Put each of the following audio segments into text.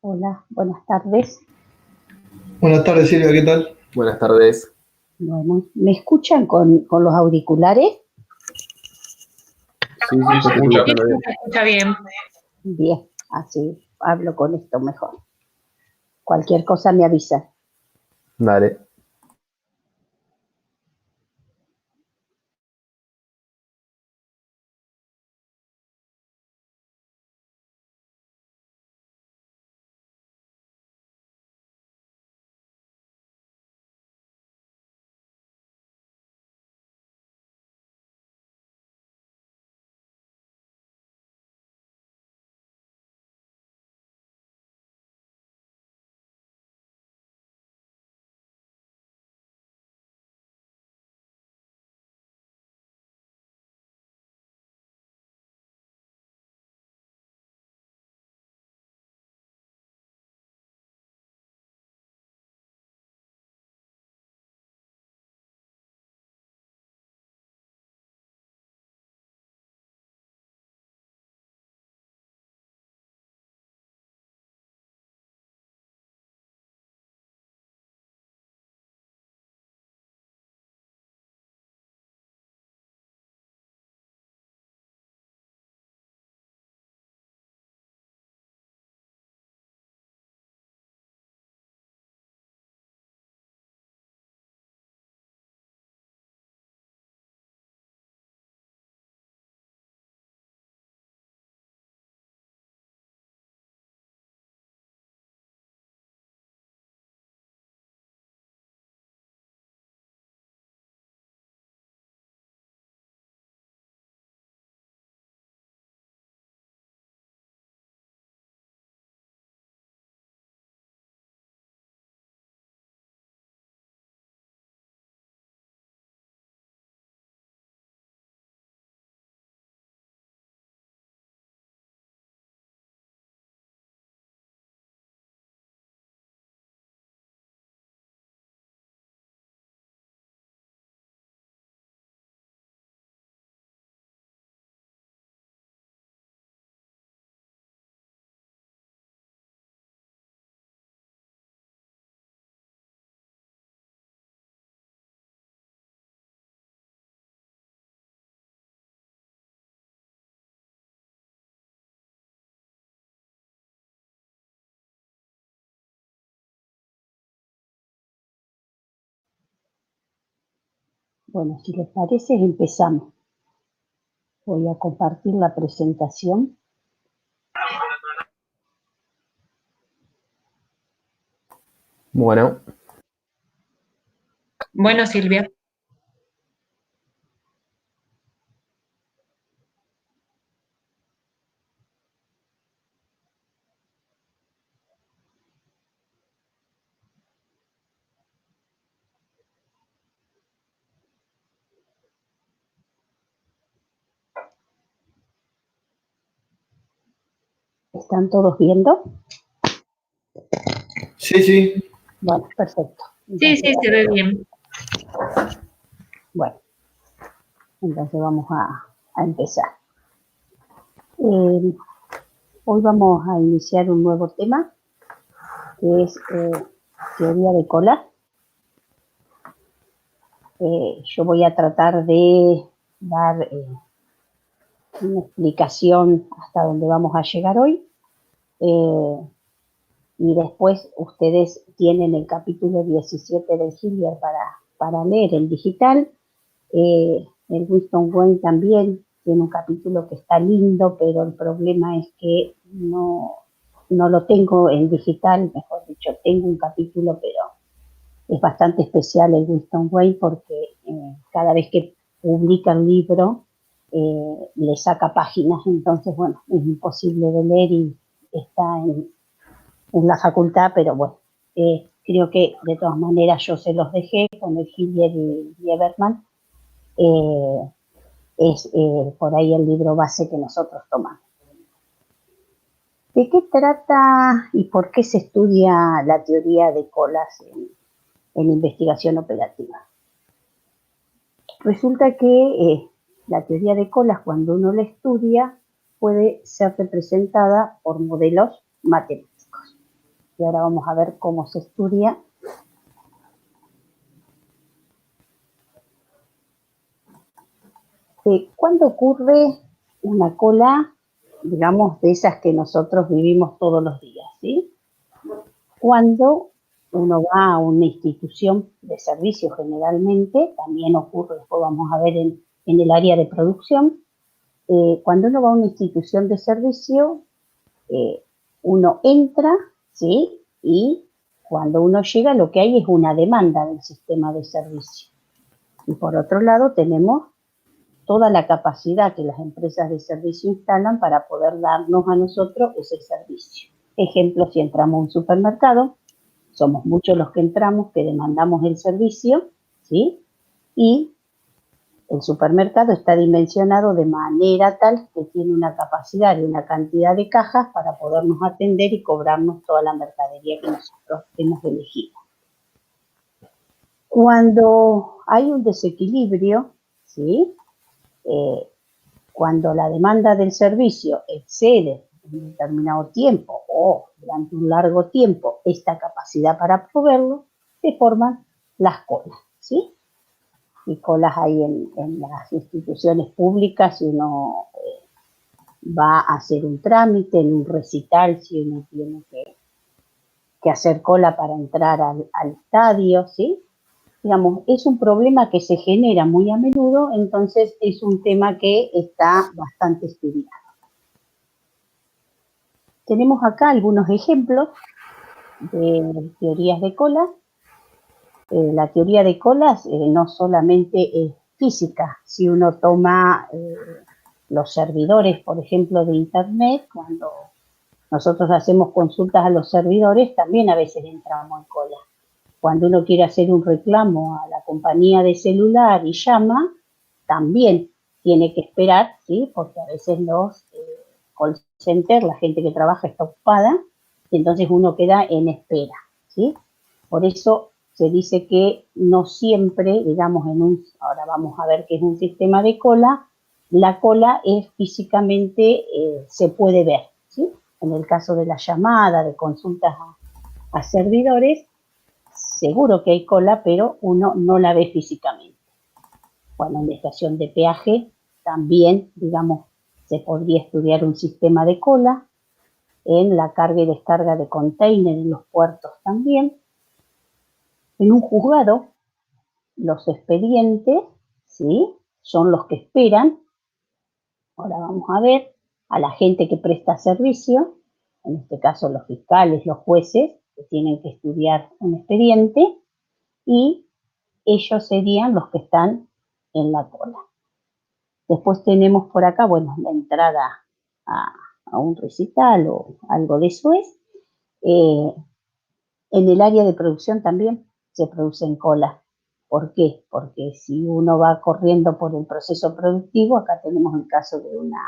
Hola, buenas tardes. Buenas tardes, Silvia, ¿qué tal? Buenas tardes. Bueno, ¿me escuchan con los auriculares? Sí, te escucho bien. Se escucha bien. Bien, así hablo con esto mejor. Cualquier cosa me avisa. Dale. Bueno, si les parece, empezamos. Voy a compartir la presentación. Bueno, Bueno, Silvia. ¿Están todos viendo? Sí, sí. Bueno, perfecto. Sí, sí, se ve bien. Bueno, entonces vamos a empezar. Hoy vamos a iniciar un nuevo tema, que es teoría de cola. Yo voy a tratar de dar una explicación hasta dónde vamos a llegar hoy. Y después ustedes tienen el capítulo 17 del Hillier para leer en digital. El Winston Wayne también tiene un capítulo que está lindo, pero el problema es que no lo tengo en digital, mejor dicho, tengo un capítulo, pero es bastante especial el Winston Wayne porque cada vez que publica el libro le saca páginas, entonces bueno, es imposible de leer y está en la facultad, pero bueno, creo que de todas maneras yo se los dejé con el Hillier y Lieberman. Es por ahí el libro base que nosotros tomamos. ¿De qué trata y por qué se estudia la teoría de colas en investigación operativa? Resulta que la teoría de colas, cuando uno la estudia, puede ser representada por modelos matemáticos. Y ahora vamos a ver cómo se estudia. ¿Cuándo ocurre una cola, digamos, de esas que nosotros vivimos todos los días? ¿Sí? Cuando uno va a una institución de servicio generalmente, también ocurre, después vamos a ver en el área de producción, cuando uno va a una institución de servicio, uno entra, ¿sí? Y cuando uno llega lo que hay es una demanda del sistema de servicio. Y por otro lado tenemos toda la capacidad que las empresas de servicio instalan para poder darnos a nosotros ese servicio. Ejemplo, si entramos a un supermercado, somos muchos los que entramos, que demandamos el servicio, ¿sí? Y el supermercado está dimensionado de manera tal que tiene una capacidad y una cantidad de cajas para podernos atender y cobrarnos toda la mercadería que nosotros hemos elegido. Cuando hay un desequilibrio, ¿sí? Cuando la demanda del servicio excede en un determinado tiempo o durante un largo tiempo esta capacidad para proveerlo, se forman las colas, ¿sí? Y colas hay en las instituciones públicas si uno va a hacer un trámite, en un recital, si uno tiene que hacer cola para entrar al estadio, ¿sí? Digamos, es un problema que se genera muy a menudo, entonces es un tema que está bastante estudiado. Tenemos acá algunos ejemplos de teorías de colas. La teoría de colas no solamente es física. Si uno toma los servidores, por ejemplo, de Internet, cuando nosotros hacemos consultas a los servidores, también a veces entramos en cola. Cuando uno quiere hacer un reclamo a la compañía de celular y llama, también tiene que esperar, ¿sí? Porque a veces los call centers, la gente que trabaja está ocupada, y entonces uno queda en espera, ¿sí? Por eso se dice que no siempre, digamos, ahora vamos a ver qué es un sistema de cola, la cola es físicamente, se puede ver, ¿sí? En el caso de la llamada, de consultas a servidores, seguro que hay cola, pero uno no la ve físicamente. Bueno, en la estación de peaje también, digamos, se podría estudiar un sistema de cola, en la carga y descarga de container en los puertos también. En un juzgado, los expedientes, ¿sí? Son los que esperan. Ahora vamos a ver a la gente que presta servicio, en este caso los fiscales, los jueces, que tienen que estudiar un expediente, y ellos serían los que están en la cola. Después tenemos por acá, bueno, la entrada a un recital o algo de eso es. En el área de producción también se producen colas. ¿Por qué? Porque si uno va corriendo por el proceso productivo, acá tenemos el caso de una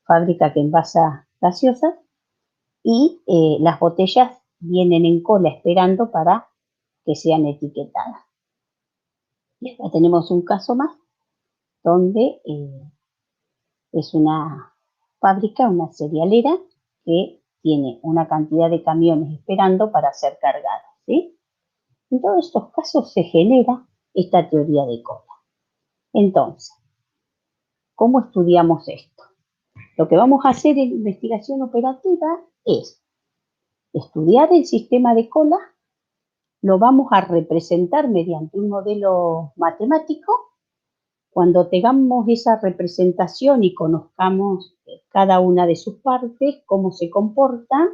fábrica que envasa gaseosas, y las botellas vienen en cola esperando para que sean etiquetadas. Y acá tenemos un caso más donde es una fábrica, una cerealera, que tiene una cantidad de camiones esperando para ser cargados, ¿sí? En todos estos casos se genera esta teoría de cola. Entonces, ¿cómo estudiamos esto? Lo que vamos a hacer en investigación operativa es estudiar el sistema de cola, lo vamos a representar mediante un modelo matemático. Cuando tengamos esa representación y conozcamos cada una de sus partes, cómo se comportan,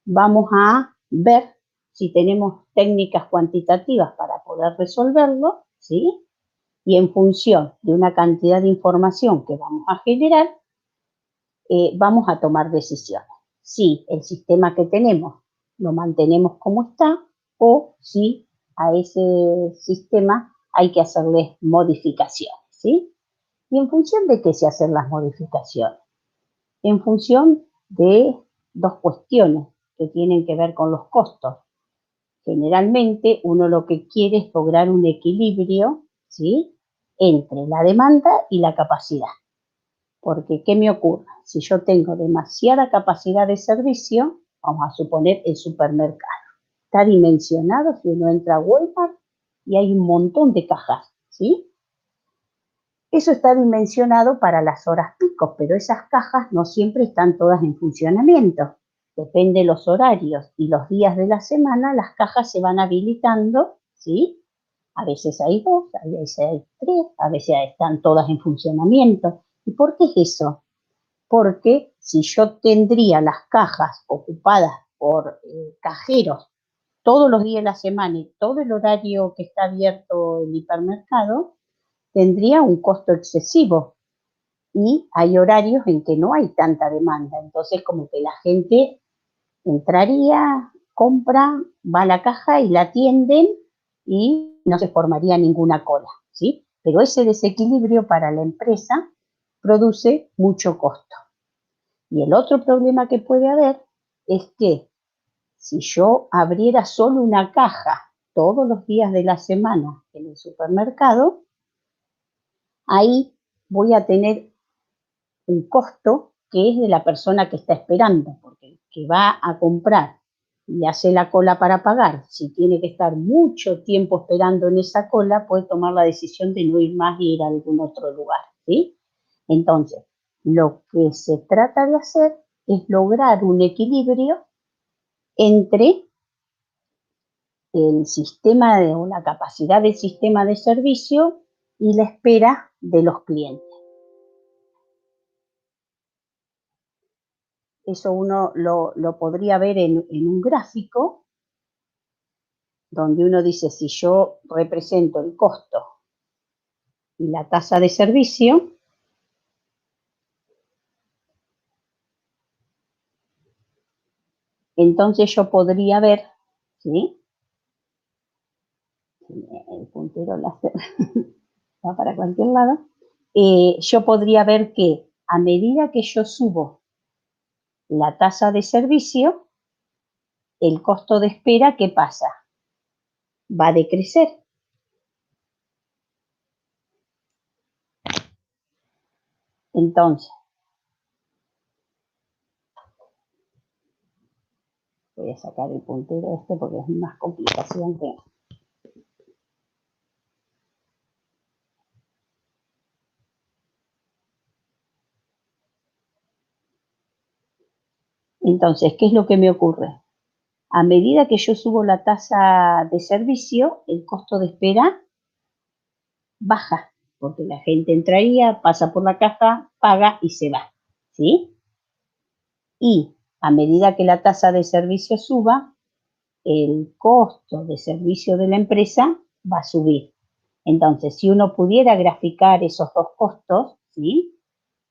vamos a ver si tenemos técnicas cuantitativas para poder resolverlo, ¿sí? Y en función de una cantidad de información que vamos a generar, vamos a tomar decisiones. Si el sistema que tenemos lo mantenemos como está o si a ese sistema hay que hacerle modificaciones, ¿sí? ¿Y en función de qué se hacen las modificaciones? En función de dos cuestiones que tienen que ver con los costos. Generalmente uno lo que quiere es lograr un equilibrio, ¿sí?, entre la demanda y la capacidad. Porque, ¿qué me ocurre? Si yo tengo demasiada capacidad de servicio, vamos a suponer el supermercado, está dimensionado, si uno entra a Walmart y hay un montón de cajas, ¿sí? Eso está dimensionado para las horas pico, pero esas cajas no siempre están todas en funcionamiento. Depende de los horarios y los días de la semana, las cajas se van habilitando, ¿sí? A veces hay 2, a veces hay 3, a veces están todas en funcionamiento. ¿Y por qué es eso? Porque si yo tendría las cajas ocupadas por cajeros todos los días de la semana y todo el horario que está abierto el hipermercado, tendría un costo excesivo y hay horarios en que no hay tanta demanda. Entonces, como que la gente entraría, compra, va a la caja y la atienden y no se formaría ninguna cola, ¿sí? Pero ese desequilibrio para la empresa produce mucho costo. Y el otro problema que puede haber es que si yo abriera solo una caja todos los días de la semana en el supermercado, ahí voy a tener un costo que es de la persona que está esperando, porque el que va a comprar y hace la cola para pagar, si tiene que estar mucho tiempo esperando en esa cola, puede tomar la decisión de no ir más y ir a algún otro lugar, ¿sí? Entonces, lo que se trata de hacer es lograr un equilibrio entre el sistema o la capacidad del sistema de servicio y la espera de los clientes. Eso uno lo podría ver en un gráfico donde uno dice, si yo represento el costo y la tasa de servicio, entonces yo podría ver, ¿sí? El puntero láser va para cualquier lado. Yo podría ver que a medida que yo subo la tasa de servicio, el costo de espera, ¿qué pasa? Va a decrecer. Entonces, voy a sacar el puntero este porque es más complicación que... Entonces, ¿qué es lo que me ocurre? A medida que yo subo la tasa de servicio, el costo de espera baja, porque la gente entraría, pasa por la caja, paga y se va, ¿sí? Y a medida que la tasa de servicio suba, el costo de servicio de la empresa va a subir. Entonces, si uno pudiera graficar esos dos costos, ¿sí?,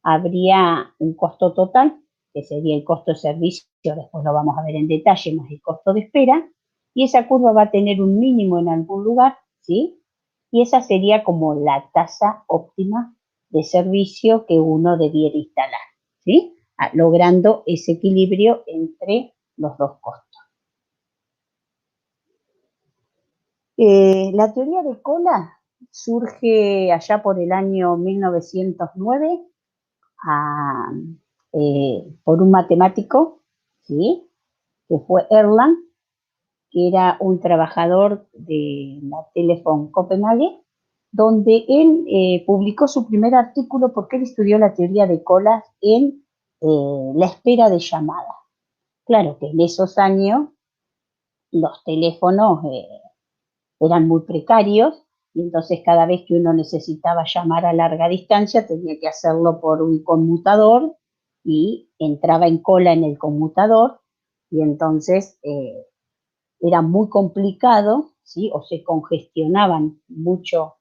habría un costo total, que sería el costo de servicio, después lo vamos a ver en detalle, más el costo de espera, y esa curva va a tener un mínimo en algún lugar, ¿sí? Y esa sería como la tasa óptima de servicio que uno debiera instalar, ¿sí? logrando ese equilibrio entre los dos costos. La teoría de cola surge allá por el año 1909 por un matemático, ¿sí?, que fue Erlang, que era un trabajador de la Telefon Copenhague, donde él publicó su primer artículo porque él estudió la teoría de colas en la espera de llamadas. Claro que en esos años los teléfonos eran muy precarios, y entonces cada vez que uno necesitaba llamar a larga distancia tenía que hacerlo por un conmutador y entraba en cola en el conmutador, y entonces era muy complicado, ¿sí?, o se congestionaban mucho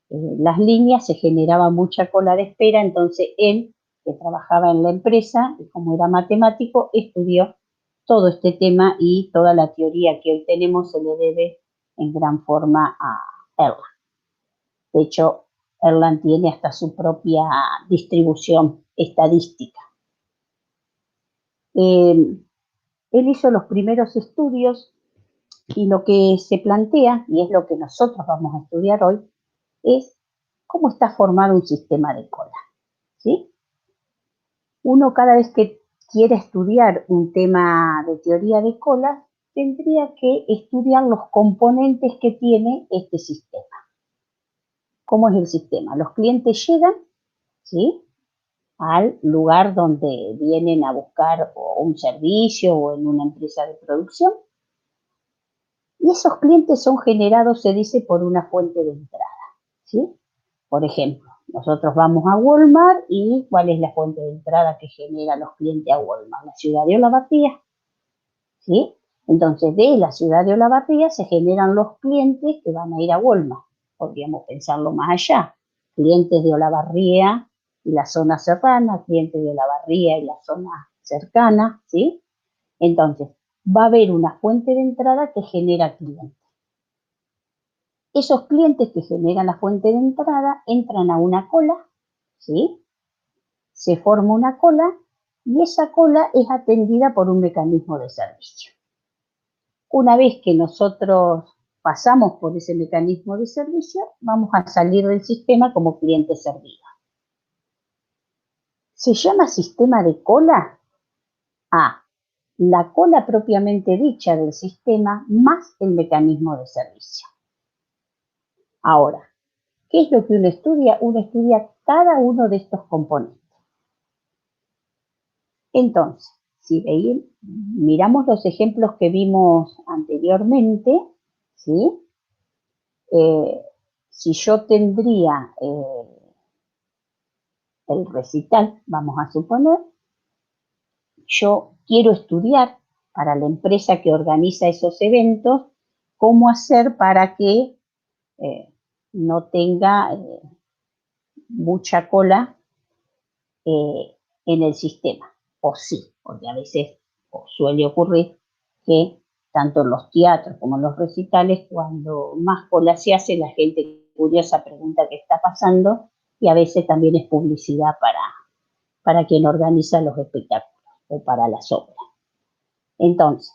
las líneas, se generaba mucha cola de espera. Entonces él, que trabajaba en la empresa, y como era matemático, estudió todo este tema, y toda la teoría que hoy tenemos se le debe en gran forma a Erlang. De hecho, Erlang tiene hasta su propia distribución estadística. Él hizo los primeros estudios, y lo que se plantea, y es lo que nosotros vamos a estudiar hoy, es cómo está formado un sistema de cola, ¿sí? Uno, cada vez que quiere estudiar un tema de teoría de colas, tendría que estudiar los componentes que tiene este sistema. ¿Cómo es el sistema? Los clientes llegan, ¿sí?, al lugar donde vienen a buscar un servicio o en una empresa de producción, y esos clientes son generados, se dice, por una fuente de entrada, ¿sí? Por ejemplo, nosotros vamos a Walmart, y ¿cuál es la fuente de entrada que genera los clientes a Walmart? La ciudad de Olavarría, ¿sí? Entonces, de la ciudad de Olavarría se generan los clientes que van a ir a Walmart. Podríamos pensarlo más allá: clientes de Olavarría y la zona serrana, clientes de Olavarría y la zona cercana, ¿sí? Entonces, va a haber una fuente de entrada que genera clientes. Esos clientes que generan la fuente de entrada entran a una cola, ¿sí? Se forma una cola, y esa cola es atendida por un mecanismo de servicio. Una vez que nosotros pasamos por ese mecanismo de servicio, vamos a salir del sistema como cliente servido. Se llama sistema de cola a la cola propiamente dicha del sistema más el mecanismo de servicio. Ahora, ¿qué es lo que uno estudia? Uno estudia cada uno de estos componentes. Entonces, si miramos los ejemplos que vimos anteriormente, ¿sí?, si yo tendría el recital, vamos a suponer, yo quiero estudiar para la empresa que organiza esos eventos cómo hacer para que no tenga mucha cola en el sistema. O sí, porque a veces suele ocurrir que tanto en los teatros como en los recitales, cuando más cola se hace, la gente curiosa pregunta qué está pasando, y a veces también es publicidad para quien organiza los espectáculos o para las obras. Entonces,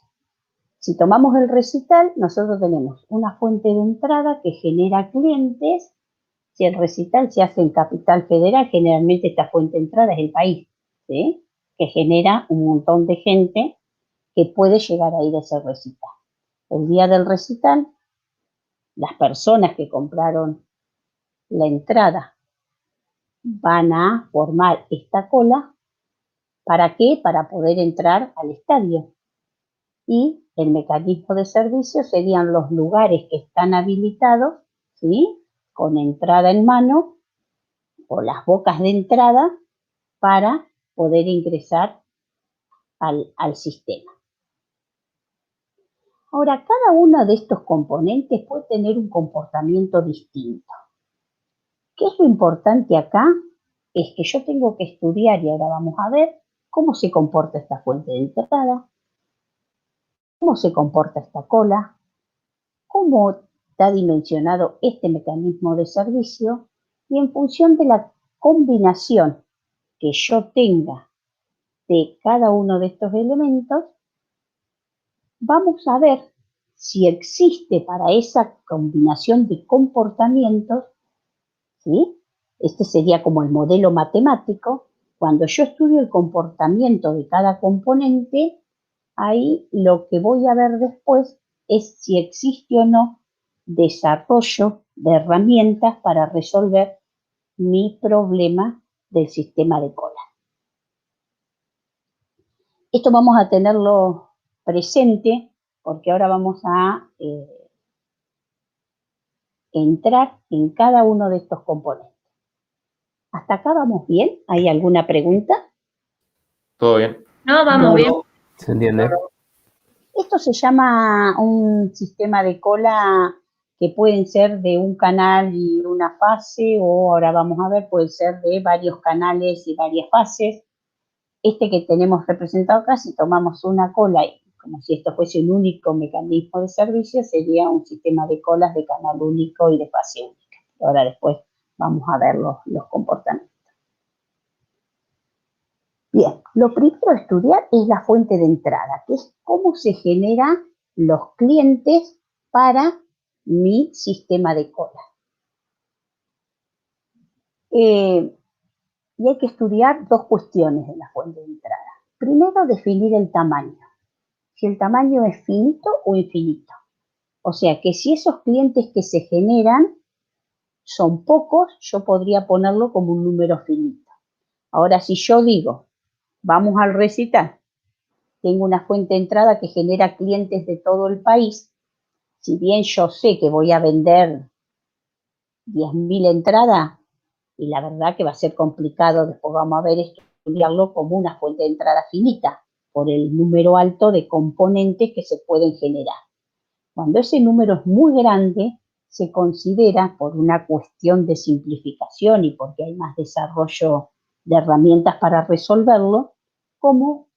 si tomamos el recital, nosotros tenemos una fuente de entrada que genera clientes. Si el recital se hace en Capital Federal, generalmente esta fuente de entrada es el país, ¿sí?, que genera un montón de gente que puede llegar a ir a ese recital. El día del recital, las personas que compraron la entrada van a formar esta cola. ¿Para qué? Para poder entrar al estadio. Y el mecanismo de servicio serían los lugares que están habilitados, ¿sí?, con entrada en mano, o las bocas de entrada, para poder ingresar al sistema. Ahora, cada uno de estos componentes puede tener un comportamiento distinto. ¿Qué es lo importante acá? Es que yo tengo que estudiar, y ahora vamos a ver cómo se comporta esta fuente de entrada, cómo se comporta esta cola, cómo está dimensionado este mecanismo de servicio, y en función de la combinación que yo tenga de cada uno de estos elementos, vamos a ver si existe para esa combinación de comportamientos, ¿sí? Este sería como el modelo matemático. Cuando yo estudio el comportamiento de cada componente, ahí lo que voy a ver después es si existe o no desarrollo de herramientas para resolver mi problema del sistema de cola. Esto vamos a tenerlo presente porque ahora vamos a entrar en cada uno de estos componentes. ¿Hasta acá vamos bien? ¿Hay alguna pregunta? ¿Todo bien? No, vamos bien. ¿Se entiende? Esto se llama un sistema de cola que pueden ser de un canal y una fase, o ahora vamos a ver, puede ser de varios canales y varias fases. Este que tenemos representado acá, si tomamos una cola, y como si esto fuese un único mecanismo de servicio, sería un sistema de colas de canal único y de fase única. Ahora después vamos a ver los comportamientos. Bien, lo primero a estudiar es la fuente de entrada, que es cómo se generan los clientes para mi sistema de cola. Y hay que estudiar dos cuestiones de la fuente de entrada. Primero, definir el tamaño. Si el tamaño es finito o infinito. O sea, que si esos clientes que se generan son pocos, yo podría ponerlo como un número finito. Ahora, si yo digo, vamos al recital, tengo una fuente de entrada que genera clientes de todo el país, si bien yo sé que voy a vender 10.000 entradas, y la verdad que va a ser complicado, después vamos a ver estudiarlo como una fuente de entrada finita, por el número alto de componentes que se pueden generar. Cuando ese número es muy grande, se considera, por una cuestión de simplificación y porque hay más desarrollo de herramientas para resolverlo, como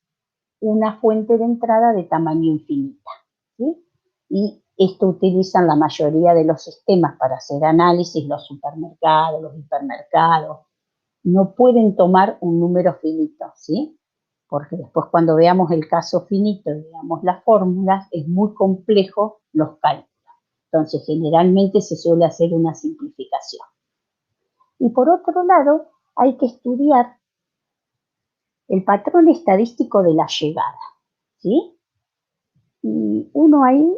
una fuente de entrada de tamaño infinita, ¿sí? Y esto utilizan la mayoría de los sistemas para hacer análisis, los supermercados, los hipermercados. No pueden tomar un número finito, ¿sí? Porque después cuando veamos el caso finito y veamos las fórmulas, es muy complejo los cálculos. Entonces, generalmente se suele hacer una simplificación. Y por otro lado, hay que estudiar el patrón estadístico de la llegada, ¿sí? Y uno ahí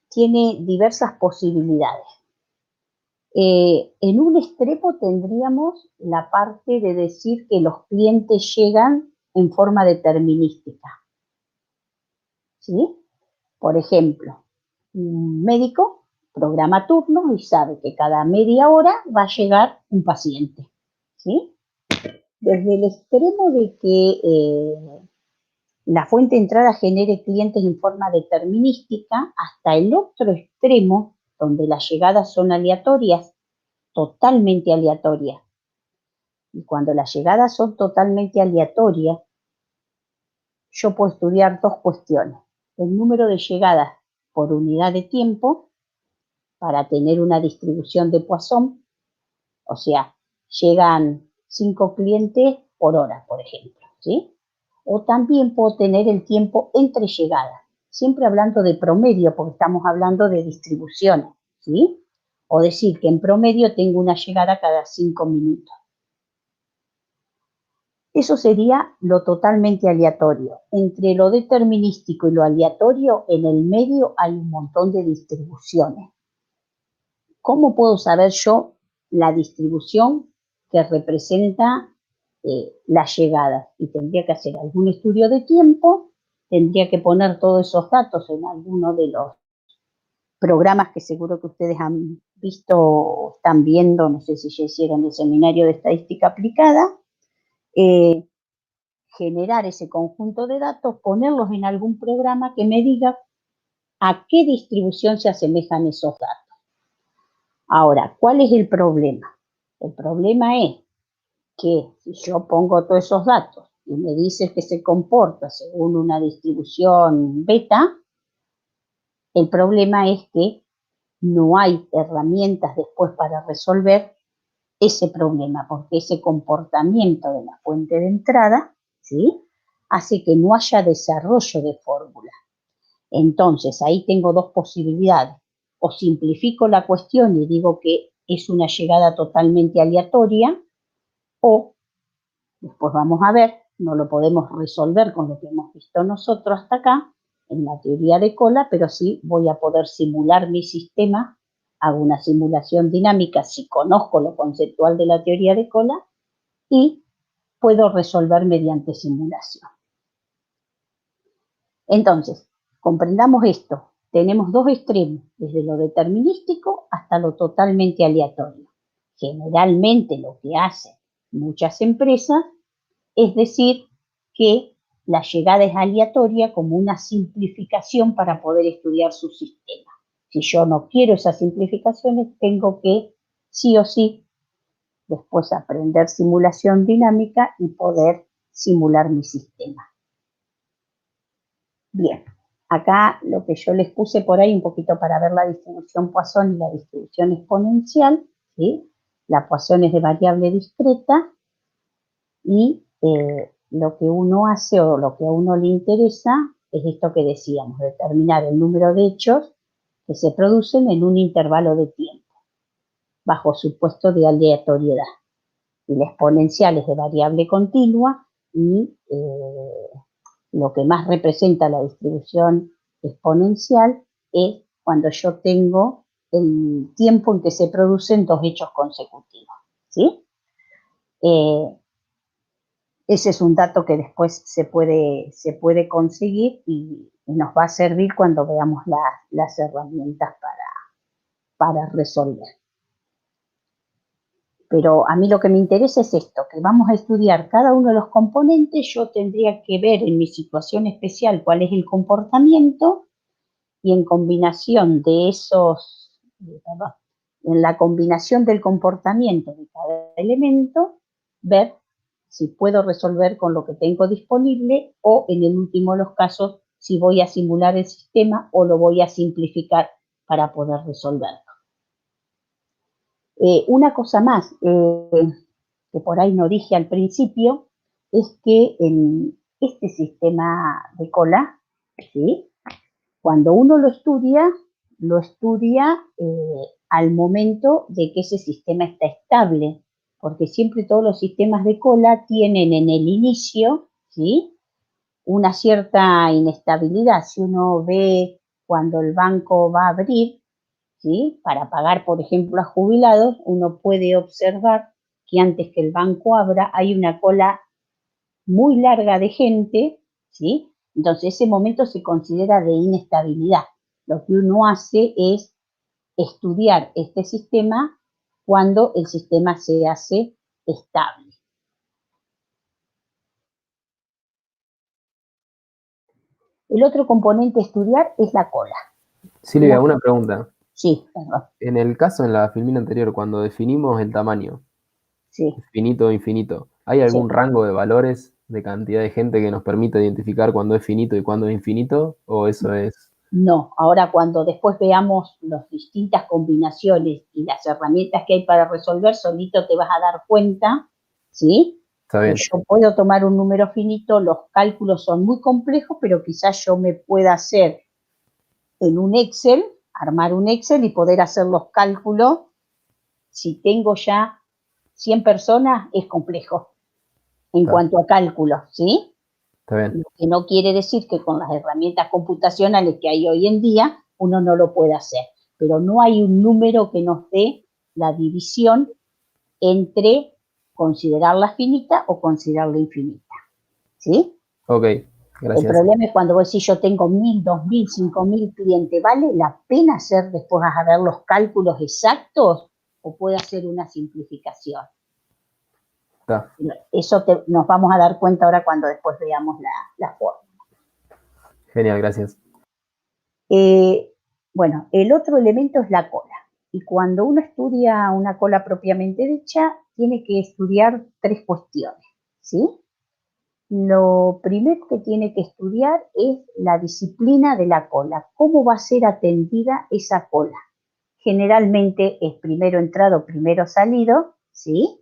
tiene diversas posibilidades. En un extremo tendríamos la parte de decir que los clientes llegan en forma determinística, ¿sí? Por ejemplo, un médico programa turnos y sabe que cada media hora va a llegar un paciente, ¿sí? Desde el extremo de que la fuente de entrada genere clientes en forma determinística, hasta el otro extremo, donde las llegadas son aleatorias, totalmente aleatorias. Y cuando las llegadas son totalmente aleatorias, yo puedo estudiar dos cuestiones. El número de llegadas por unidad de tiempo, para tener una distribución de Poisson, o sea, llegan 5 clientes por hora, por ejemplo, ¿sí? O también puedo tener el tiempo entre llegadas, siempre hablando de promedio, porque estamos hablando de distribuciones, ¿sí? O decir que en promedio tengo una llegada cada 5 minutos. Eso sería lo totalmente aleatorio. Entre lo determinístico y lo aleatorio, en el medio hay un montón de distribuciones. ¿Cómo puedo saber yo la distribución que representa las llegadas? Y tendría que hacer algún estudio de tiempo, tendría que poner todos esos datos en alguno de los programas que seguro que ustedes han visto o están viendo, no sé si ya hicieron el seminario de estadística aplicada, generar ese conjunto de datos, ponerlos en algún programa que me diga a qué distribución se asemejan esos datos. Ahora, ¿cuál es el problema? El problema es que si yo pongo todos esos datos y me dices que se comporta según una distribución beta, el problema es que no hay herramientas después para resolver ese problema, porque ese comportamiento de la fuente de entrada, ¿sí?, hace que no haya desarrollo de fórmula. Entonces, ahí tengo dos posibilidades. O simplifico la cuestión y digo que es una llegada totalmente aleatoria, o, después vamos a ver, no lo podemos resolver con lo que hemos visto nosotros hasta acá, en la teoría de cola, pero sí voy a poder simular mi sistema, hago una simulación dinámica si conozco lo conceptual de la teoría de cola, y puedo resolver mediante simulación. Entonces, comprendamos esto. Tenemos dos extremos, desde lo determinístico hasta lo totalmente aleatorio. Generalmente lo que hacen muchas empresas es decir que la llegada es aleatoria como una simplificación para poder estudiar su sistema. Si yo no quiero esas simplificaciones, tengo que sí o sí después aprender simulación dinámica y poder simular mi sistema. Bien, acá lo que yo les puse por ahí un poquito para ver la distribución Poisson y la distribución exponencial, ¿sí? La Poisson es de variable discreta y lo que uno hace o lo que a uno le interesa es esto que decíamos, determinar el número de hechos que se producen en un intervalo de tiempo, bajo supuesto de aleatoriedad. Y la exponencial es de variable continua y lo que más representa la distribución exponencial es cuando yo tengo el tiempo en que se producen dos hechos consecutivos, ¿sí? Ese es un dato que después se puede conseguir y nos va a servir cuando veamos las herramientas para resolver. Pero a mí lo que me interesa es esto, que vamos a estudiar cada uno de los componentes. Yo tendría que ver en mi situación especial cuál es el comportamiento y en combinación de en la combinación del comportamiento de cada elemento, ver si puedo resolver con lo que tengo disponible o, en el último de los casos, si voy a simular el sistema o lo voy a simplificar para poder resolverlo. Una cosa más que por ahí no dije al principio es que en este sistema de cola, ¿sí? Cuando uno lo estudia al momento de que ese sistema está estable, porque siempre todos los sistemas de cola tienen en el inicio, ¿sí?, una cierta inestabilidad. Si uno ve cuando el banco va a abrir, ¿sí?, para pagar, por ejemplo, a jubilados, uno puede observar que antes que el banco abra hay una cola muy larga de gente, ¿sí? Entonces ese momento se considera de inestabilidad. Lo que uno hace es estudiar este sistema cuando el sistema se hace estable. El otro componente a estudiar es la cola. Silvia, una pregunta. Sí, perdón. En el caso, en la filmina anterior, cuando definimos el tamaño, Sí. finito o infinito, ¿hay algún Sí. rango de valores de cantidad de gente que nos permita identificar cuándo es finito y cuándo es infinito? ¿O eso es...? No, ahora cuando después veamos las distintas combinaciones y las herramientas que hay para resolver, solito te vas a dar cuenta, ¿sí?, Está que bien. yo puedo tomar un número finito, los cálculos son muy complejos, pero quizás yo me pueda hacer en un Excel, armar un Excel y poder hacer los cálculos. Si tengo ya 100 personas, es complejo en cuanto a cálculos, ¿sí? Está bien. Lo que no quiere decir que con las herramientas computacionales que hay hoy en día uno no lo pueda hacer, pero no hay un número que nos dé la división entre considerarla finita o considerarla infinita, ¿sí? Ok, El gracias. problema es cuando vos decís yo tengo 1000, 2000, 5000 clientes, ¿vale la pena hacer después a ver los cálculos exactos o puede hacer una simplificación? Está. Eso nos vamos a dar cuenta ahora cuando después veamos la forma. Genial, gracias. Bueno, el otro elemento es la cola. Y cuando uno estudia una cola propiamente dicha, tiene que estudiar tres cuestiones, ¿sí? Lo primero que tiene que estudiar es la disciplina de la cola. ¿Cómo va a ser atendida esa cola? Generalmente es primero entrado, primero salido, ¿sí?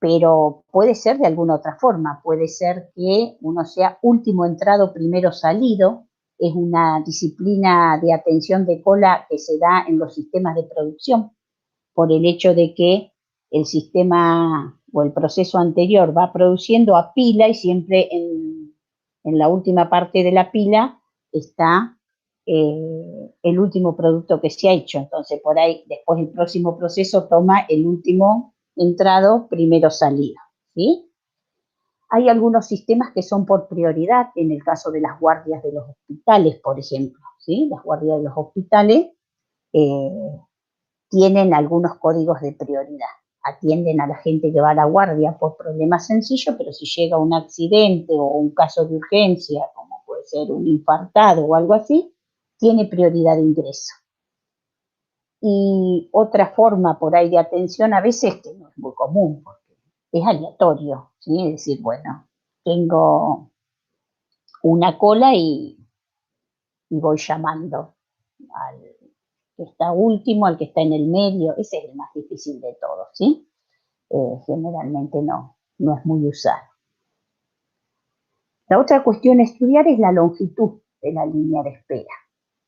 pero puede ser de alguna otra forma. Puede ser que uno sea último entrado, primero salido. Es una disciplina de atención de cola que se da en los sistemas de producción por el hecho de que el sistema o el proceso anterior va produciendo a pila y siempre en la última parte de la pila está el último producto que se ha hecho. Entonces, por ahí, después el próximo proceso toma el último entrado, primero salido, ¿sí? Hay algunos sistemas que son por prioridad, en el caso de las guardias de los hospitales, por ejemplo, ¿sí? Las guardias de los hospitales tienen algunos códigos de prioridad. Atienden a la gente que va a la guardia por problemas sencillos, pero si llega un accidente o un caso de urgencia, como puede ser un infartado o algo así, tiene prioridad de ingreso. Y otra forma por ahí de atención, a veces que no es muy común, porque es aleatorio, ¿sí? Es decir, bueno, tengo una cola y voy llamando al que está último, al que está en el medio. Ese es el más difícil de todos, ¿sí? Generalmente no es muy usado. La otra cuestión a estudiar es la longitud de la línea de espera.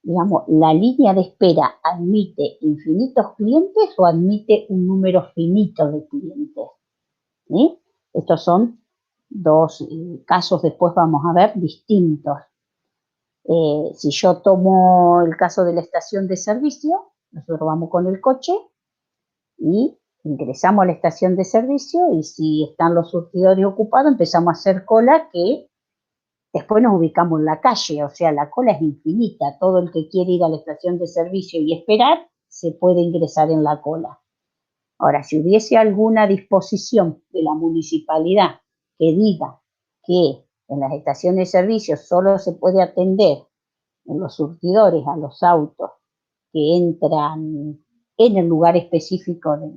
Digamos, ¿la línea de espera admite infinitos clientes o admite un número finito de clientes? ¿Sí? Estos son dos casos, después vamos a ver, distintos. Si yo tomo el caso de la estación de servicio, nosotros vamos con el coche y ingresamos a la estación de servicio y si están los surtidores ocupados, empezamos a hacer cola que después nos ubicamos en la calle, o sea, la cola es infinita. Todo el que quiere ir a la estación de servicio y esperar, se puede ingresar en la cola. Ahora, si hubiese alguna disposición de la municipalidad que diga que en las estaciones de servicio solo se puede atender en los surtidores a los autos que entran en el lugar específico de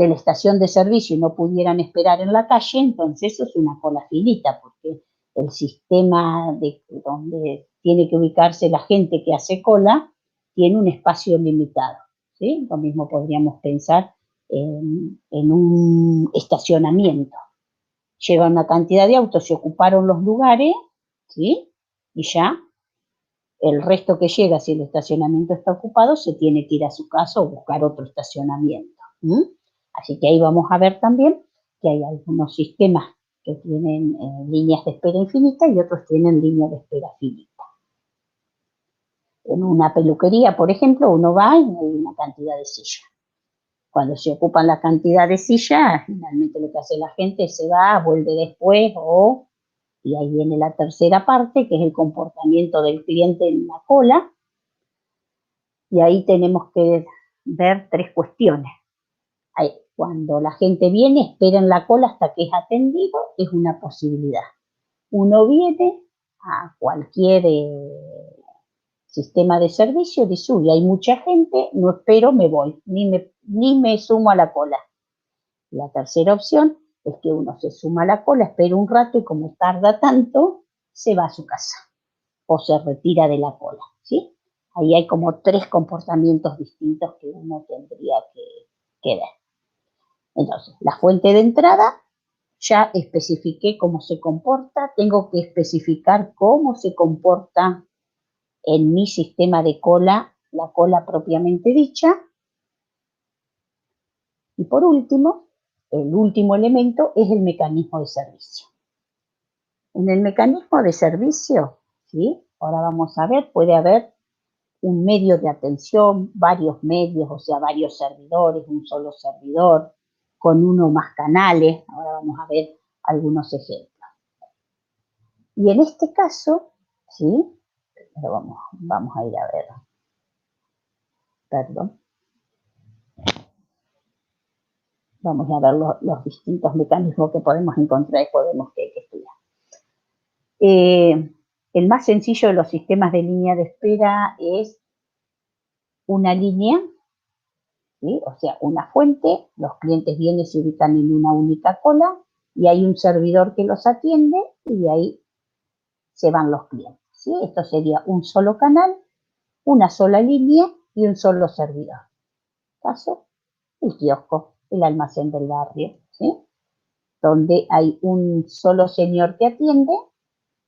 la estación de servicio y no pudieran esperar en la calle, entonces eso es una cola finita, porque el sistema de donde tiene que ubicarse la gente que hace cola tiene un espacio limitado, ¿sí? Lo mismo podríamos pensar en un estacionamiento. Llega una cantidad de autos, se ocuparon los lugares, ¿sí? Y ya el resto que llega, si el estacionamiento está ocupado, se tiene que ir a su casa o buscar otro estacionamiento. Así que ahí vamos a ver también que hay algunos sistemas que tienen líneas de espera infinita y otros tienen líneas de espera finita. En una peluquería, por ejemplo, uno va y hay una cantidad de sillas. Cuando se ocupan la cantidad de sillas, finalmente lo que hace la gente es se va, vuelve después y ahí viene la tercera parte, que es el comportamiento del cliente en la cola. Y ahí tenemos que ver tres cuestiones. Cuando la gente viene, espera en la cola hasta que es atendido, es una posibilidad. Uno viene a cualquier sistema de servicio, dice, uy, hay mucha gente, no espero, me voy, ni me sumo a la cola. La tercera opción es que uno se suma a la cola, espera un rato y como tarda tanto, se va a su casa o se retira de la cola, ¿sí? Ahí hay como tres comportamientos distintos que uno tendría que ver. Entonces, la fuente de entrada, ya especifiqué cómo se comporta, tengo que especificar cómo se comporta en mi sistema de cola, la cola propiamente dicha. Y por último, el último elemento es el mecanismo de servicio. En el mecanismo de servicio, ¿sí? Ahora vamos a ver, puede haber un medio de atención, varios medios, o sea, varios servidores, un solo servidor, con uno o más canales. Ahora vamos a ver algunos ejemplos. Y en este caso, ¿sí? Pero vamos a ir a ver. Perdón. Vamos a ver los distintos mecanismos que podemos encontrar y podemos que estudiar. El más sencillo de los sistemas de línea de espera es una línea, ¿sí? O sea, una fuente, los clientes vienen y se ubican en una única cola y hay un servidor que los atiende y de ahí se van los clientes, ¿sí? Esto sería un solo canal, una sola línea y un solo servidor. Caso, el kiosco el almacén del barrio, ¿sí? Donde hay un solo señor que atiende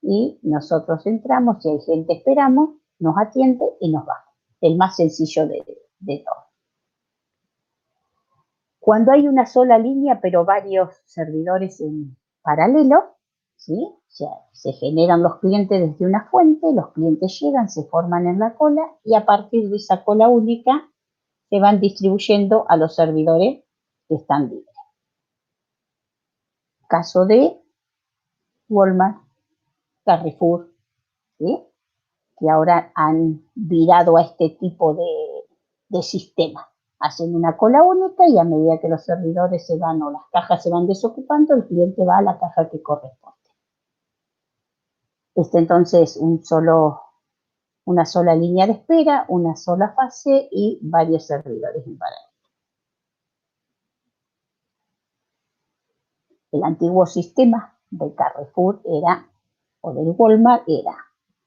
y nosotros entramos, si hay gente esperamos, nos atiende y nos vamos. El más sencillo de todo. Cuando hay una sola línea, pero varios servidores en paralelo, ¿sí? O sea, se generan los clientes desde una fuente, los clientes llegan, se forman en la cola y a partir de esa cola única se van distribuyendo a los servidores que están libres. Caso de Walmart, Carrefour, ¿sí? Que ahora han virado a este tipo de sistema. Hacen una cola única y a medida que los servidores se van o las cajas se van desocupando, el cliente va a la caja que corresponde. Entonces una sola línea de espera, una sola fase y varios servidores en paralelo. El antiguo sistema de Carrefour o del Walmart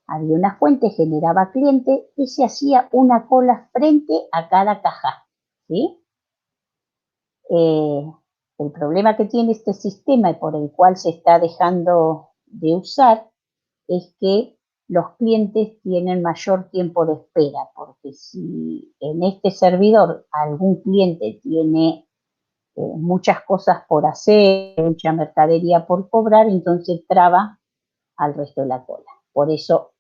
había una fuente, generaba cliente y se hacía una cola frente a cada caja, ¿sí? El problema que tiene este sistema y por el cual se está dejando de usar es que los clientes tienen mayor tiempo de espera, porque si en este servidor algún cliente tiene muchas cosas por hacer, mucha mercadería por cobrar, entonces traba al resto de la cola. Por eso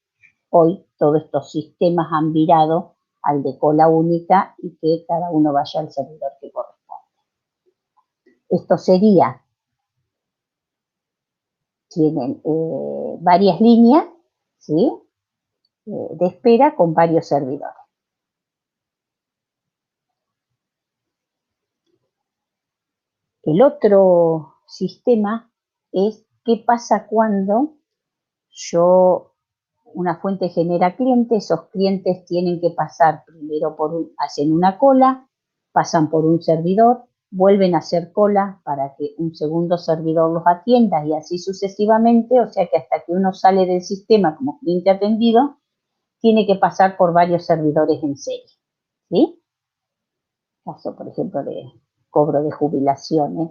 hoy todos estos sistemas han virado al de cola única y que cada uno vaya al servidor que corresponde. Esto sería, tienen varias líneas, ¿sí? De espera con varios servidores. El otro sistema es qué pasa cuando una fuente genera clientes, esos clientes tienen que pasar primero hacen una cola, pasan por un servidor, vuelven a hacer cola para que un segundo servidor los atienda y así sucesivamente, o sea que hasta que uno sale del sistema como cliente atendido, tiene que pasar por varios servidores en serie, ¿sí? Caso, por ejemplo, de cobro de jubilaciones,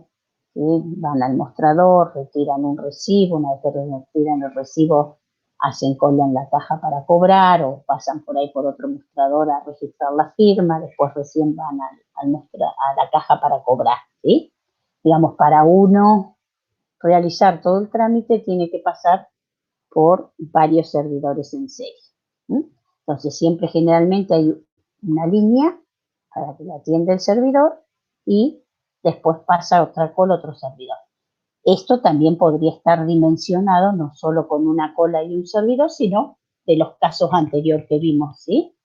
¿sí? Van al mostrador, retiran un recibo, una vez que retiran el recibo, hacen cola en la caja para cobrar o pasan por ahí por otro mostrador a registrar la firma, después recién van a la caja para cobrar, ¿sí? Digamos, para uno realizar todo el trámite tiene que pasar por varios servidores en serie, ¿sí? Entonces, siempre generalmente hay una línea para que la atienda el servidor y después pasa otra cola, otro servidor. Esto también podría estar dimensionado no solo con una cola y un servidor, sino de los casos anteriores que vimos, ¿sí?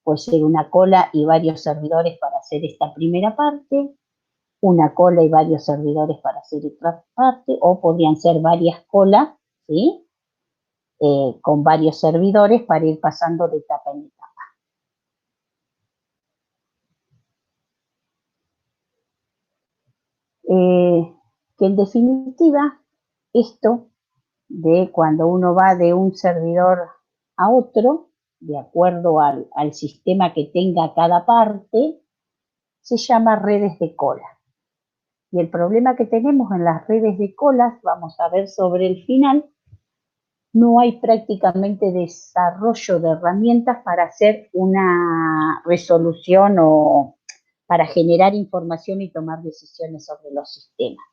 Puede ser una cola y varios servidores para hacer esta primera parte, una cola y varios servidores para hacer otra parte, o podrían ser varias colas, ¿sí? Con varios servidores para ir pasando de etapa en etapa. Que en definitiva, esto de cuando uno va de un servidor a otro, de acuerdo al sistema que tenga cada parte, se llama redes de cola. Y el problema que tenemos en las redes de colas, vamos a ver sobre el final, no hay prácticamente desarrollo de herramientas para hacer una resolución o para generar información y tomar decisiones sobre los sistemas.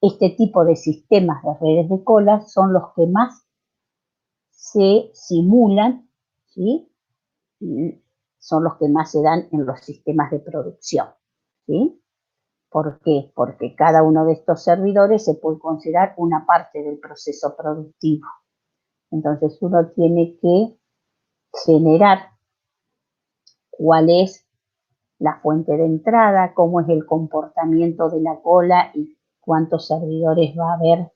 Este tipo de sistemas de redes de colas son los que más se simulan, ¿sí? Son los que más se dan en los sistemas de producción, ¿sí? ¿Por qué? Porque cada uno de estos servidores se puede considerar una parte del proceso productivo. Entonces uno tiene que generar cuál es la fuente de entrada, cómo es el comportamiento de la cola y cuántos servidores va a haber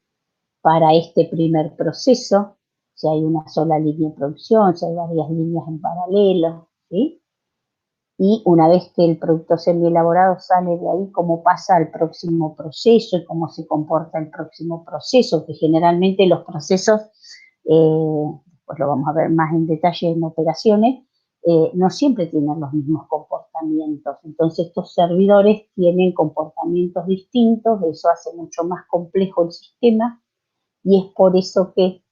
para este primer proceso, si hay una sola línea de producción, si hay varias líneas en paralelo, ¿sí? Y una vez que el producto semi-elaborado sale de ahí, cómo pasa al próximo proceso y cómo se comporta el próximo proceso, que generalmente los procesos, pues lo vamos a ver más en detalle en operaciones, no siempre tienen los mismos comportamientos. comportamientos. Entonces estos servidores tienen comportamientos distintos, eso hace mucho más complejo el sistema y es por eso que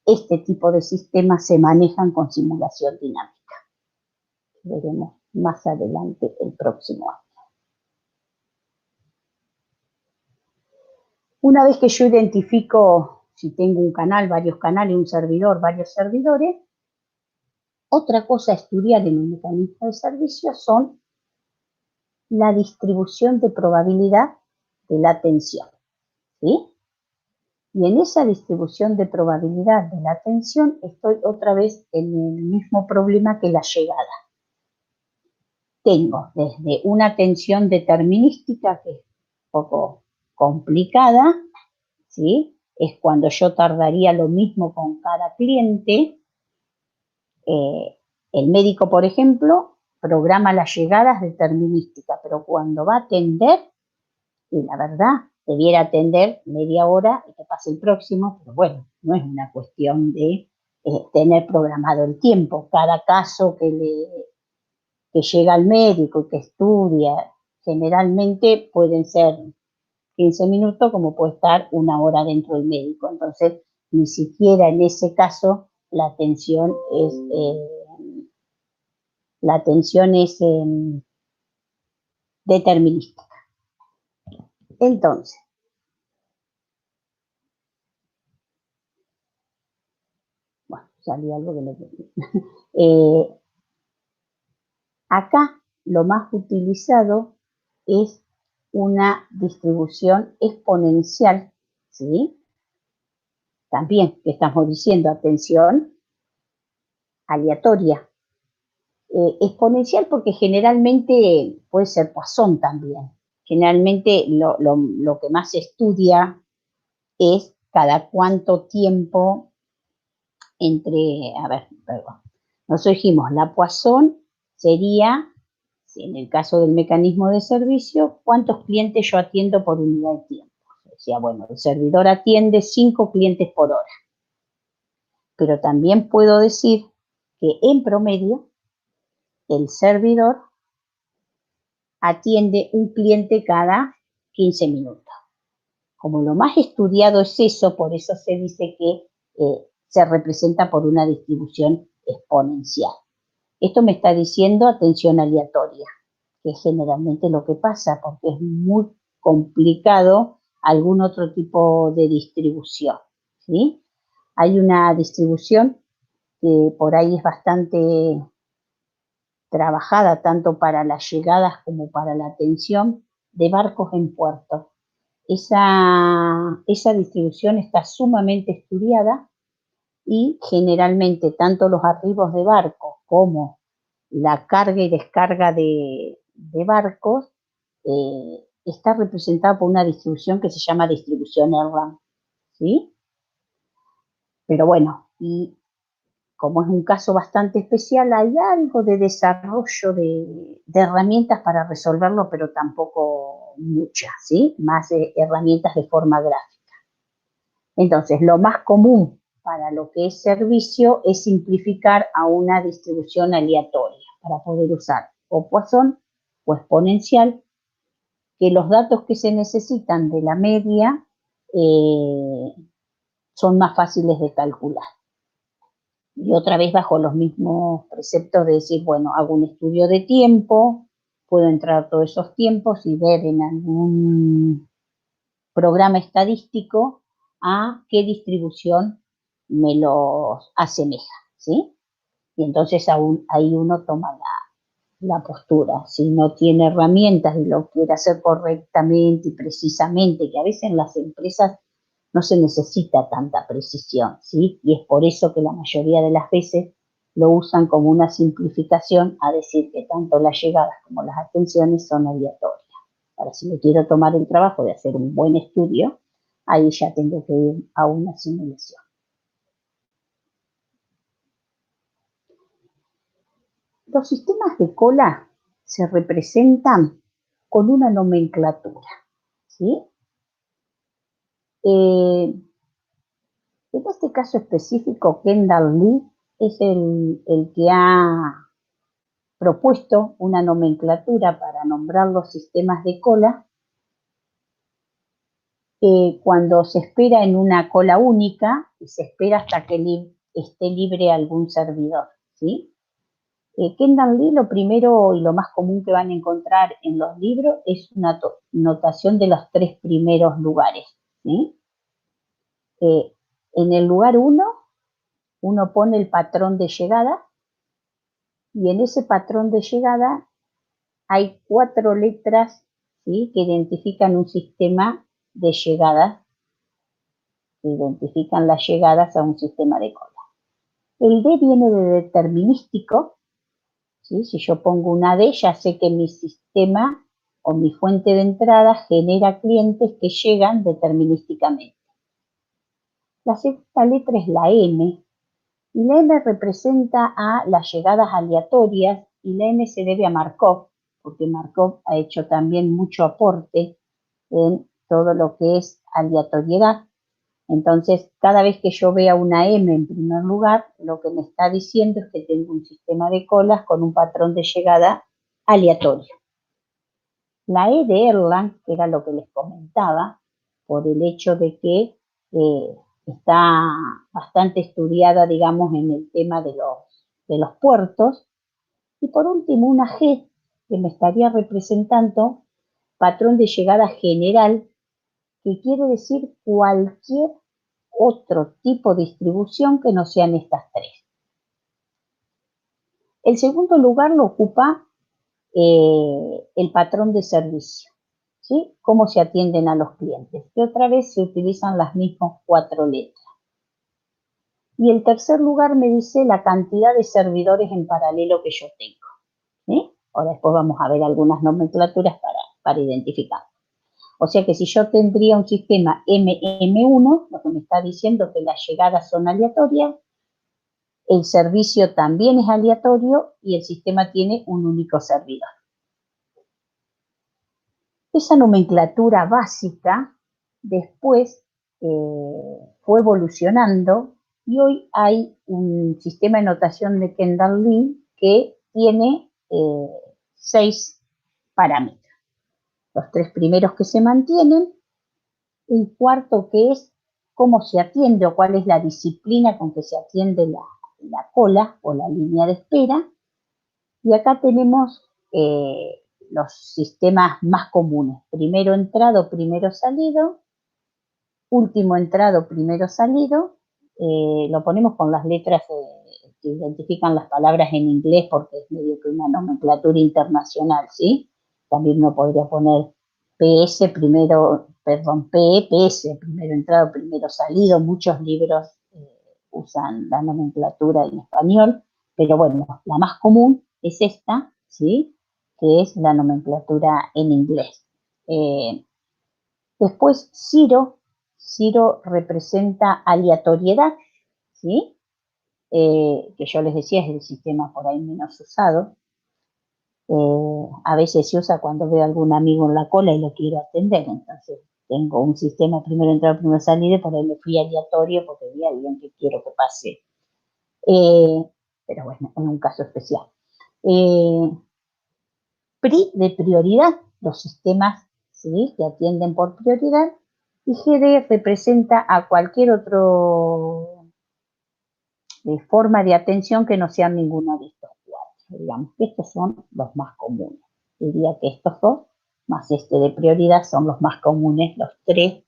este tipo de sistemas se manejan con simulación dinámica. Veremos más adelante el próximo año. Una vez que yo identifico si tengo un canal, varios canales, un servidor, varios servidores, otra cosa a estudiar en el mecanismo de servicio son la distribución de probabilidad de la tensión, ¿sí? Y en esa distribución de probabilidad de la tensión estoy otra vez en el mismo problema que la llegada. Tengo desde una tensión determinística, que es un poco complicada, ¿sí? Es cuando yo tardaría lo mismo con cada cliente. El médico, por ejemplo, programa las llegadas determinísticas, pero cuando va a atender, y la verdad, debiera atender media hora y que pase el próximo, pero bueno, no es una cuestión de tener programado el tiempo. Cada caso que llega al médico y que estudia, generalmente pueden ser 15 minutos, como puede estar una hora dentro del médico. Entonces, ni siquiera en ese caso la atención es determinística. Entonces, bueno, salió algo que no tenía. Acá lo más utilizado es una distribución exponencial, ¿sí? También estamos diciendo atención aleatoria. Exponencial porque generalmente puede ser Poisson también. Generalmente lo que más se estudia es cada cuánto tiempo perdón. Nosotros dijimos, la Poisson sería, en el caso del mecanismo de servicio, cuántos clientes yo atiendo por unidad de tiempo. Decía, bueno, el servidor atiende 5 clientes por hora. Pero también puedo decir que en promedio el servidor atiende un cliente cada 15 minutos. Como lo más estudiado es eso, por eso se dice que se representa por una distribución exponencial. Esto me está diciendo atención aleatoria, que es generalmente lo que pasa, porque es muy complicado algún otro tipo de distribución, ¿sí? Hay una distribución que por ahí es bastante trabajada tanto para las llegadas como para la atención de barcos en puerto. Esa distribución está sumamente estudiada y generalmente tanto los arribos de barcos como la carga y descarga de barcos está representada por una distribución que se llama distribución Erlang, ¿sí? Pero bueno, y como es un caso bastante especial, hay algo de desarrollo de herramientas para resolverlo, pero tampoco muchas, ¿sí? Más herramientas de forma gráfica. Entonces, lo más común para lo que es servicio es simplificar a una distribución aleatoria para poder usar o Poisson o exponencial, que los datos que se necesitan de la media son más fáciles de calcular. Y otra vez bajo los mismos preceptos de decir, bueno, hago un estudio de tiempo, puedo entrar a todos esos tiempos y ver en algún programa estadístico a qué distribución me los asemeja, ¿sí? Y entonces ahí uno toma la postura. Si no tiene herramientas y lo quiere hacer correctamente y precisamente, que a veces en las empresas no se necesita tanta precisión, ¿sí? Y es por eso que la mayoría de las veces lo usan como una simplificación a decir que tanto las llegadas como las atenciones son aleatorias. Ahora, si me quiero tomar el trabajo de hacer un buen estudio, ahí ya tengo que ir a una simulación. Los sistemas de cola se representan con una nomenclatura, ¿sí? En este caso específico, Kendall Lee es el que ha propuesto una nomenclatura para nombrar los sistemas de cola cuando se espera en una cola única y se espera hasta que esté libre algún servidor, ¿sí? Kendall Lee, lo primero y lo más común que van a encontrar en los libros es una notación de los 3 primeros lugares, ¿sí? En el lugar 1, uno pone el patrón de llegada y en ese patrón de llegada hay 4 letras, ¿sí?, que identifican un sistema de llegadas, que identifican las llegadas a un sistema de cola. El D viene de determinístico, ¿sí? Si yo pongo una D, ya sé que mi sistema o mi fuente de entrada genera clientes que llegan determinísticamente. La segunda letra es la M, y la M representa a las llegadas aleatorias, y la M se debe a Markov, porque Markov ha hecho también mucho aporte en todo lo que es aleatoriedad. Entonces, cada vez que yo vea una M en primer lugar, lo que me está diciendo es que tengo un sistema de colas con un patrón de llegada aleatorio. La E de Erlang, que era lo que les comentaba, por el hecho de que está bastante estudiada, digamos, en el tema de los puertos. Y por último, una G, que me estaría representando patrón de llegada general, que quiere decir cualquier otro tipo de distribución que no sean estas 3. El segundo lugar lo ocupa el patrón de servicio, ¿sí? Cómo se atienden a los clientes, que otra vez se utilizan las mismas 4 letras. Y el tercer lugar me dice la cantidad de servidores en paralelo que yo tengo, ¿sí? Ahora después vamos a ver algunas nomenclaturas para identificar. O sea que si yo tendría un sistema MM1, lo que me está diciendo es que las llegadas son aleatorias, el servicio también es aleatorio y el sistema tiene un único servidor. Esa nomenclatura básica después fue evolucionando y hoy hay un sistema de notación de Kendall Lee que tiene 6 parámetros. Los 3 primeros que se mantienen, el cuarto que es cómo se atiende o cuál es la disciplina con que se atiende la cola o la línea de espera. Y acá tenemos los sistemas más comunes. Primero entrado, primero salido. Último entrado, primero salido. Lo ponemos con las letras que identifican las palabras en inglés porque es medio que una nomenclatura internacional, ¿sí? También uno podría poner PS, PE, PS, primero entrado, primero salido. Muchos libros usan la nomenclatura en español, pero bueno, la más común es esta, ¿sí?, que es la nomenclatura en inglés. Después, Zero representa aleatoriedad, ¿sí? Que yo les decía es el sistema por ahí menos usado. A veces se usa cuando veo a algún amigo en la cola y lo quiero atender, entonces tengo un sistema primero entrado, primero salido, y por ahí me fui aleatorio porque vi a alguien que quiero que pase. Pero bueno, en un caso especial. PRI de prioridad, los sistemas, ¿sí?, que atienden por prioridad, y GD representa a cualquier otro forma de atención que no sea ninguna de estos 4. Digamos que estos son los más comunes. Diría que estos 2, más este de prioridad, son los más comunes, los 3.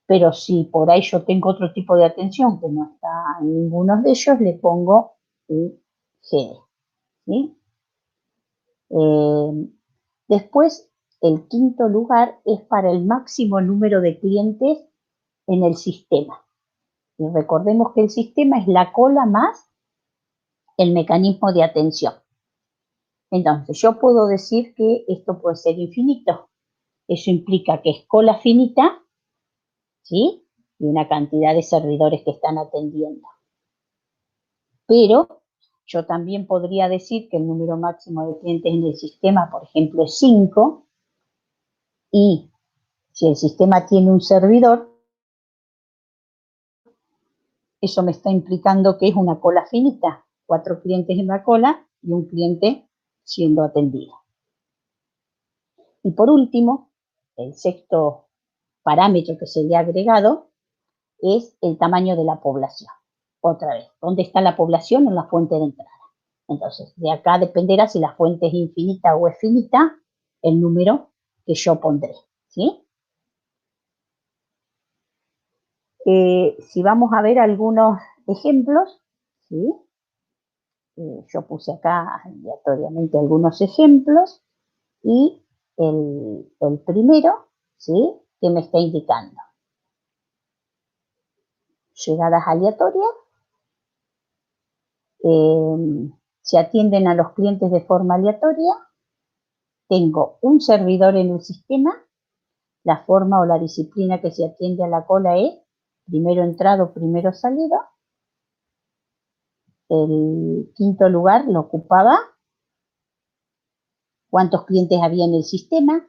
Pero si por ahí yo tengo otro tipo de atención que no está en ninguno de ellos, le pongo un GD, ¿sí? Después, el quinto lugar es para el máximo número de clientes en el sistema. Y recordemos que el sistema es la cola más el mecanismo de atención. Entonces, yo puedo decir que esto puede ser infinito. Eso implica que es cola finita, ¿sí?, y una cantidad de servidores que están atendiendo. Pero yo también podría decir que el número máximo de clientes en el sistema, por ejemplo, es 5, y si el sistema tiene un servidor, eso me está implicando que es una cola finita, 4 clientes en la cola, y un cliente siendo atendido. Y por último, el sexto parámetro que se le ha agregado es el tamaño de la población. Otra vez, ¿dónde está la población? En la fuente de entrada. Entonces, de acá dependerá si la fuente es infinita o es finita, el número que yo pondré, ¿sí? Si vamos a ver algunos ejemplos, ¿sí? Yo puse acá aleatoriamente algunos ejemplos y el primero, ¿sí? ¿Qué me está indicando? Llegadas aleatorias, se atienden a los clientes de forma aleatoria, tengo un servidor en el sistema, la forma o la disciplina que se atiende a la cola es primero entrado, primero salido. El quinto lugar lo ocupaba cuántos clientes había en el sistema.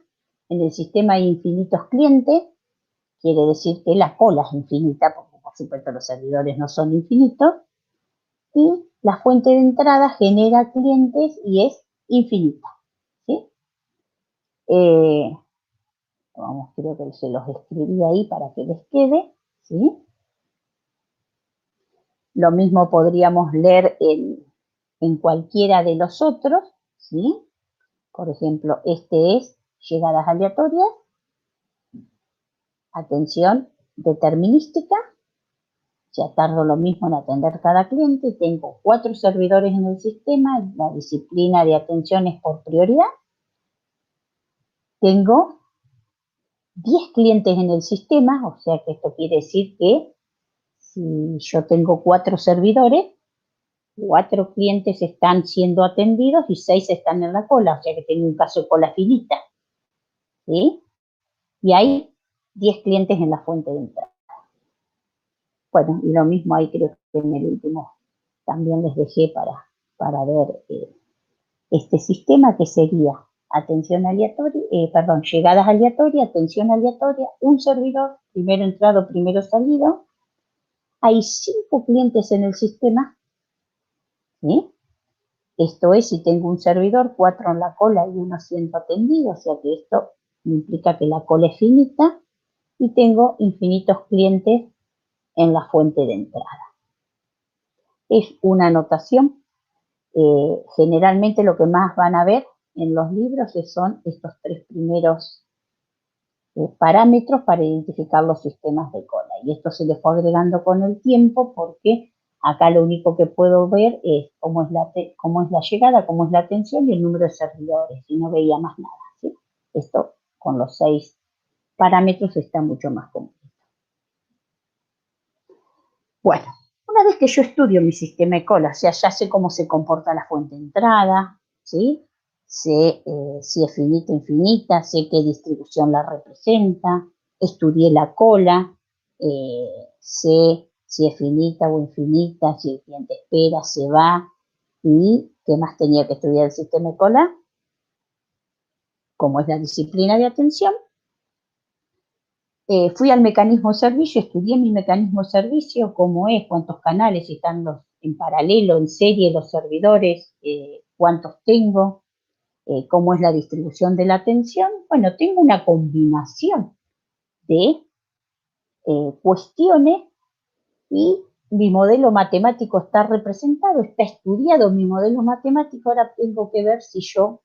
En el sistema hay infinitos clientes, quiere decir que la cola es infinita, porque por supuesto los servidores no son infinitos. Y la fuente de entrada genera clientes y es infinita, ¿sí? Creo que se los escribí ahí para que les quede, ¿sí? Lo mismo podríamos leer en cualquiera de los otros, ¿sí? Por ejemplo, este es llegadas aleatorias, atención determinística, ya tardo lo mismo en atender cada cliente, tengo 4 servidores en el sistema, la disciplina de atención es por prioridad, tengo 10 clientes en el sistema, o sea que esto quiere decir que si yo tengo 4 servidores, 4 clientes están siendo atendidos y 6 están en la cola, o sea que tengo un caso de cola finita, ¿sí? Y hay 10 clientes en la fuente de entrada. Bueno, y lo mismo ahí creo que en el último también les dejé para ver este sistema que sería atención aleatoria, llegadas aleatorias, atención aleatoria, un servidor, primero entrado, primero salido. Hay 5 clientes en el sistema, ¿sí? Esto es, si tengo un servidor, 4 en la cola y 1 siendo atendido, o sea que esto implica que la cola es finita y tengo infinitos clientes en la fuente de entrada. Es una anotación. Generalmente lo que más van a ver en los libros son estos 3 primeros parámetros para identificar los sistemas de cola. Y esto se les fue agregando con el tiempo porque acá lo único que puedo ver es cómo es la llegada, cómo es la atención y el número de servidores. Y no veía más nada, ¿sí? Esto con los 6 parámetros está mucho más completo. Bueno, una vez que yo estudio mi sistema de cola, o sea, ya sé cómo se comporta la fuente de entrada, ¿sí? Sé si es finita o infinita, sé qué distribución la representa, estudié la cola, sé si es finita o infinita, si el cliente espera, se va, y qué más tenía que estudiar el sistema de cola, cómo es la disciplina de atención. Fui al mecanismo de servicio, estudié mi mecanismo de servicio, cómo es, cuántos canales están en paralelo, en serie, los servidores, cuántos tengo, cómo es la distribución de la atención. Bueno, tengo una combinación de cuestiones y mi modelo matemático está representado, está estudiado mi modelo matemático, ahora tengo que ver si yo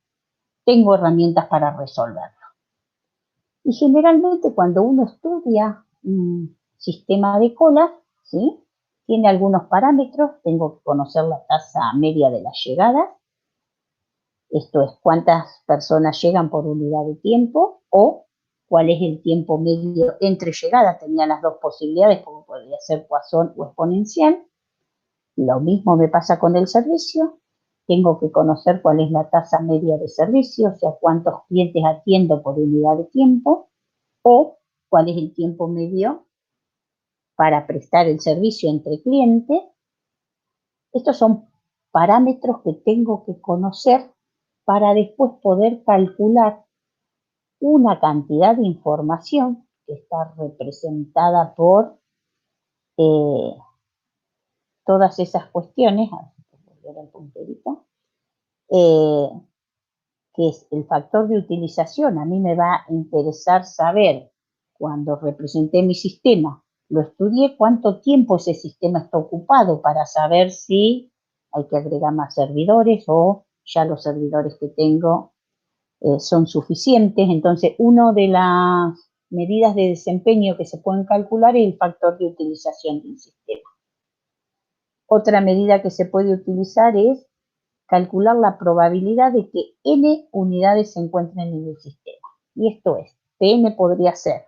tengo herramientas para resolverlo. Y generalmente cuando uno estudia un sistema de colas, ¿sí? Tiene algunos parámetros, tengo que conocer la tasa media de las llegadas, esto es cuántas personas llegan por unidad de tiempo o cuál es el tiempo medio entre llegadas, tenía las dos posibilidades, como podría ser Poisson o exponencial. Lo mismo me pasa con el servicio, tengo que conocer cuál es la tasa media de servicio, o sea, cuántos clientes atiendo por unidad de tiempo, o cuál es el tiempo medio para prestar el servicio entre clientes. Estos son parámetros que tengo que conocer para después poder calcular una cantidad de información que está representada por todas esas cuestiones. A ver, volver al punterito. que es el factor de utilización. A mí me va a interesar saber, cuando representé mi sistema, lo estudié, cuánto tiempo ese sistema está ocupado para saber si hay que agregar más servidores o ya los servidores que tengo son suficientes. Entonces, una de las medidas de desempeño que se pueden calcular es el factor de utilización del sistema. Otra medida que se puede utilizar es calcular la probabilidad de que n unidades se encuentren en el sistema. Y esto es, Pn podría ser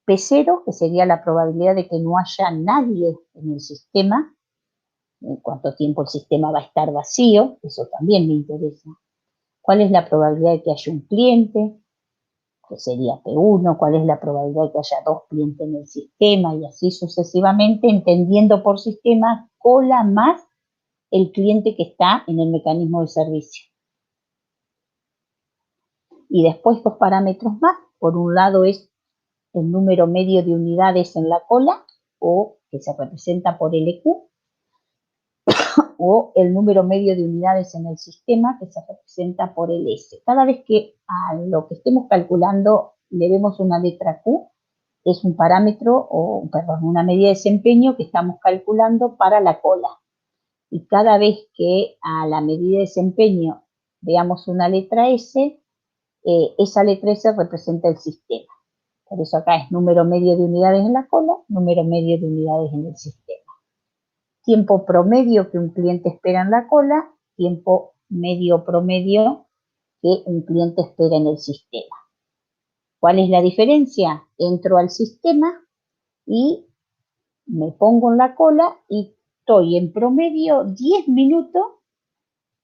P0, que sería la probabilidad de que no haya nadie en el sistema, en cuánto tiempo el sistema va a estar vacío, eso también me interesa. ¿Cuál es la probabilidad de que haya un cliente? Que sería P1, cuál es la probabilidad de que haya 2 clientes en el sistema, y así sucesivamente, entendiendo por sistema cola más el cliente que está en el mecanismo de servicio. Y después 2 parámetros más. Por un lado es el número medio de unidades en la cola, o que se representa por LQ, o el número medio de unidades en el sistema, que se representa por LS. Cada vez que a lo que estemos calculando le vemos una letra Q, es un parámetro, o perdón, una medida de desempeño que estamos calculando para la cola. Y cada vez que a la medida de desempeño veamos una letra S, esa letra S representa el sistema. Por eso acá es número medio de unidades en la cola, número medio de unidades en el sistema. Tiempo promedio que un cliente espera en la cola, tiempo medio promedio que un cliente espera en el sistema. ¿Cuál es la diferencia? Entro al sistema y me pongo en la cola y estoy en promedio 10 minutos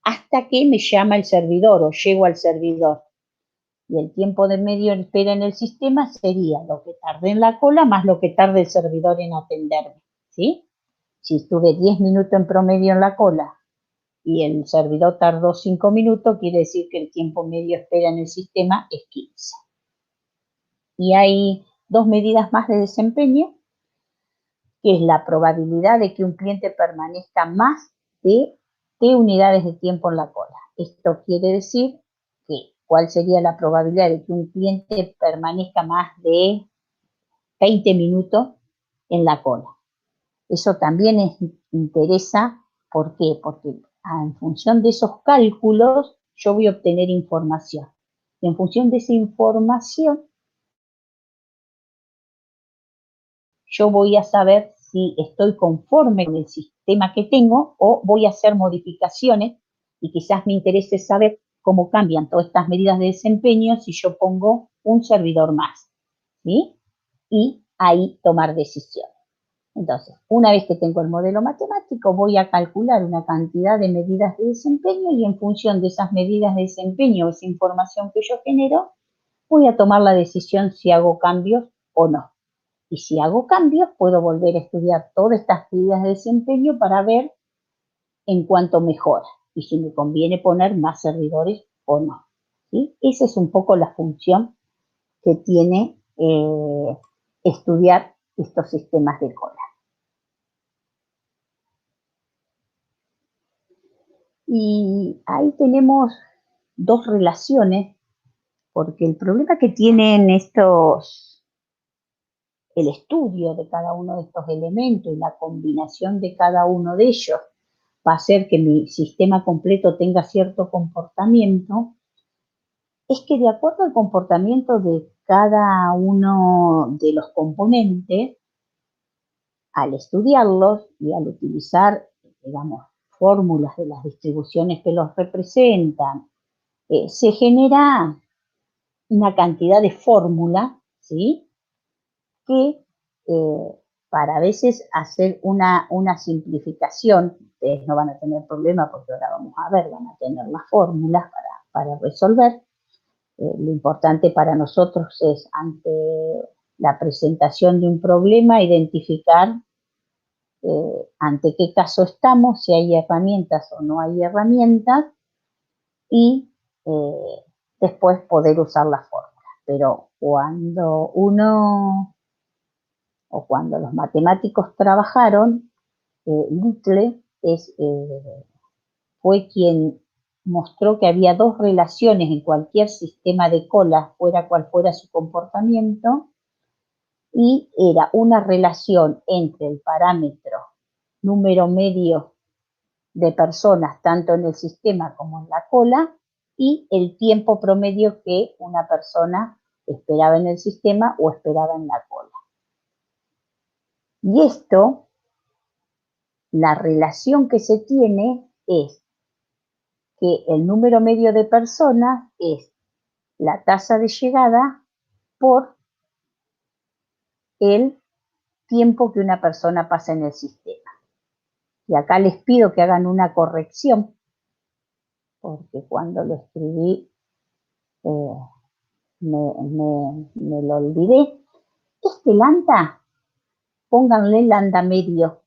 hasta que me llama el servidor o llego al servidor. Y el tiempo de medio de espera en el sistema sería lo que tarde en la cola más lo que tarde el servidor en atenderme, ¿sí? Si estuve 10 minutos en promedio en la cola y el servidor tardó 5 minutos, quiere decir que el tiempo medio de espera en el sistema es 15. Y hay 2 medidas más de desempeño, que es la probabilidad de que un cliente permanezca más de T unidades de tiempo en la cola. Esto quiere decir que cuál sería la probabilidad de que un cliente permanezca más de 20 minutos en la cola. Eso también interesa, ¿por qué? Porque en función de esos cálculos yo voy a obtener información. Y en función de esa información yo voy a saber si estoy conforme con el sistema que tengo o voy a hacer modificaciones, y quizás me interese saber cómo cambian todas estas medidas de desempeño si yo pongo un servidor más, ¿sí? Y ahí tomar decisiones. Entonces, una vez que tengo el modelo matemático, voy a calcular una cantidad de medidas de desempeño, y en función de esas medidas de desempeño, esa información que yo genero, voy a tomar la decisión si hago cambios o no. Y si hago cambios, puedo volver a estudiar todas estas medidas de desempeño para ver en cuánto mejora y si me conviene poner más servidores o no, ¿sí? Esa es un poco la función que tiene estudiar estos sistemas de cola. Y ahí tenemos 2 relaciones, porque el problema que tienen el estudio de cada uno de estos elementos y la combinación de cada uno de ellos va a hacer que mi sistema completo tenga cierto comportamiento, es que de acuerdo al comportamiento de cada uno de los componentes, al estudiarlos y al utilizar, digamos, fórmulas de las distribuciones que los representan, se genera una cantidad de fórmulas, ¿sí? Que para a veces hacer una simplificación, ustedes no van a tener problema porque ahora vamos a ver, van a tener las fórmulas para resolver. Lo importante para nosotros es, ante la presentación de un problema, identificar ante qué caso estamos, si hay herramientas o no hay herramientas, y después poder usar las fórmulas. Pero cuando cuando los matemáticos trabajaron, Little fue quien mostró que había dos relaciones en cualquier sistema de cola, fuera cual fuera su comportamiento, y era una relación entre el parámetro número medio de personas, tanto en el sistema como en la cola, y el tiempo promedio que una persona esperaba en el sistema o esperaba en la cola. Y esto, la relación que se tiene es que el número medio de personas es la tasa de llegada por el tiempo que una persona pasa en el sistema. Y acá les pido que hagan una corrección, porque cuando lo escribí me lo olvidé. Este lambda, pónganle lambda medio,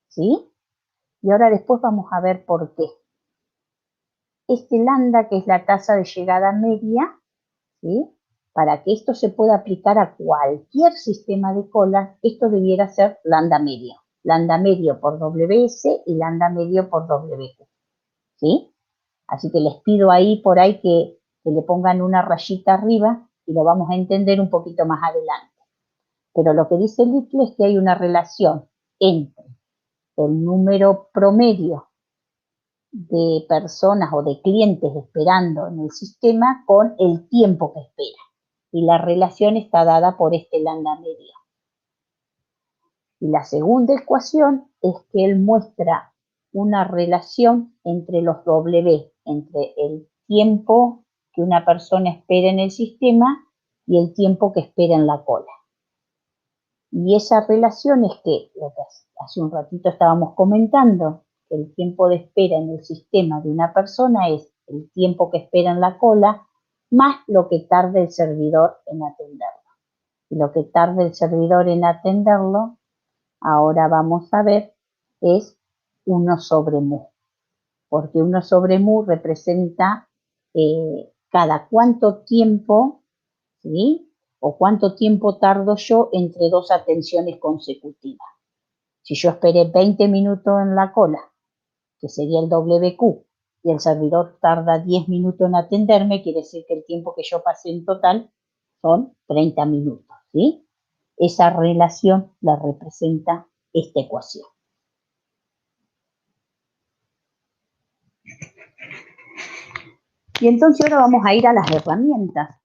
¿sí? Y ahora después vamos a ver por qué. Este lambda, que es la tasa de llegada media, ¿sí? Para que esto se pueda aplicar a cualquier sistema de colas, esto debiera ser lambda medio por WS y lambda medio por WQ, ¿sí? Así que les pido ahí por ahí que le pongan una rayita arriba y lo vamos a entender un poquito más adelante. Pero lo que dice Little es que hay una relación entre el número promedio de personas o de clientes esperando en el sistema con el tiempo que espera. Y la relación está dada por este lambda medio. Y la segunda ecuación es que él muestra una relación entre los W, entre el tiempo que una persona espera en el sistema y el tiempo que espera en la cola. Y esa relación es que, lo que hace un ratito estábamos comentando, el tiempo de espera en el sistema de una persona es el tiempo que espera en la cola más lo que tarde el servidor en atenderlo. Y lo que tarde el servidor en atenderlo, ahora vamos a ver, es 1 sobre mu. Porque 1 sobre mu representa cada cuánto tiempo, ¿sí? O cuánto tiempo tardo yo entre dos atenciones consecutivas. Si yo esperé 20 minutos en la cola, que sería el WQ, y el servidor tarda 10 minutos en atenderme, quiere decir que el tiempo que yo pasé en total son 30 minutos, ¿sí? Esa relación la representa esta ecuación. Y entonces ahora vamos a ir a las herramientas.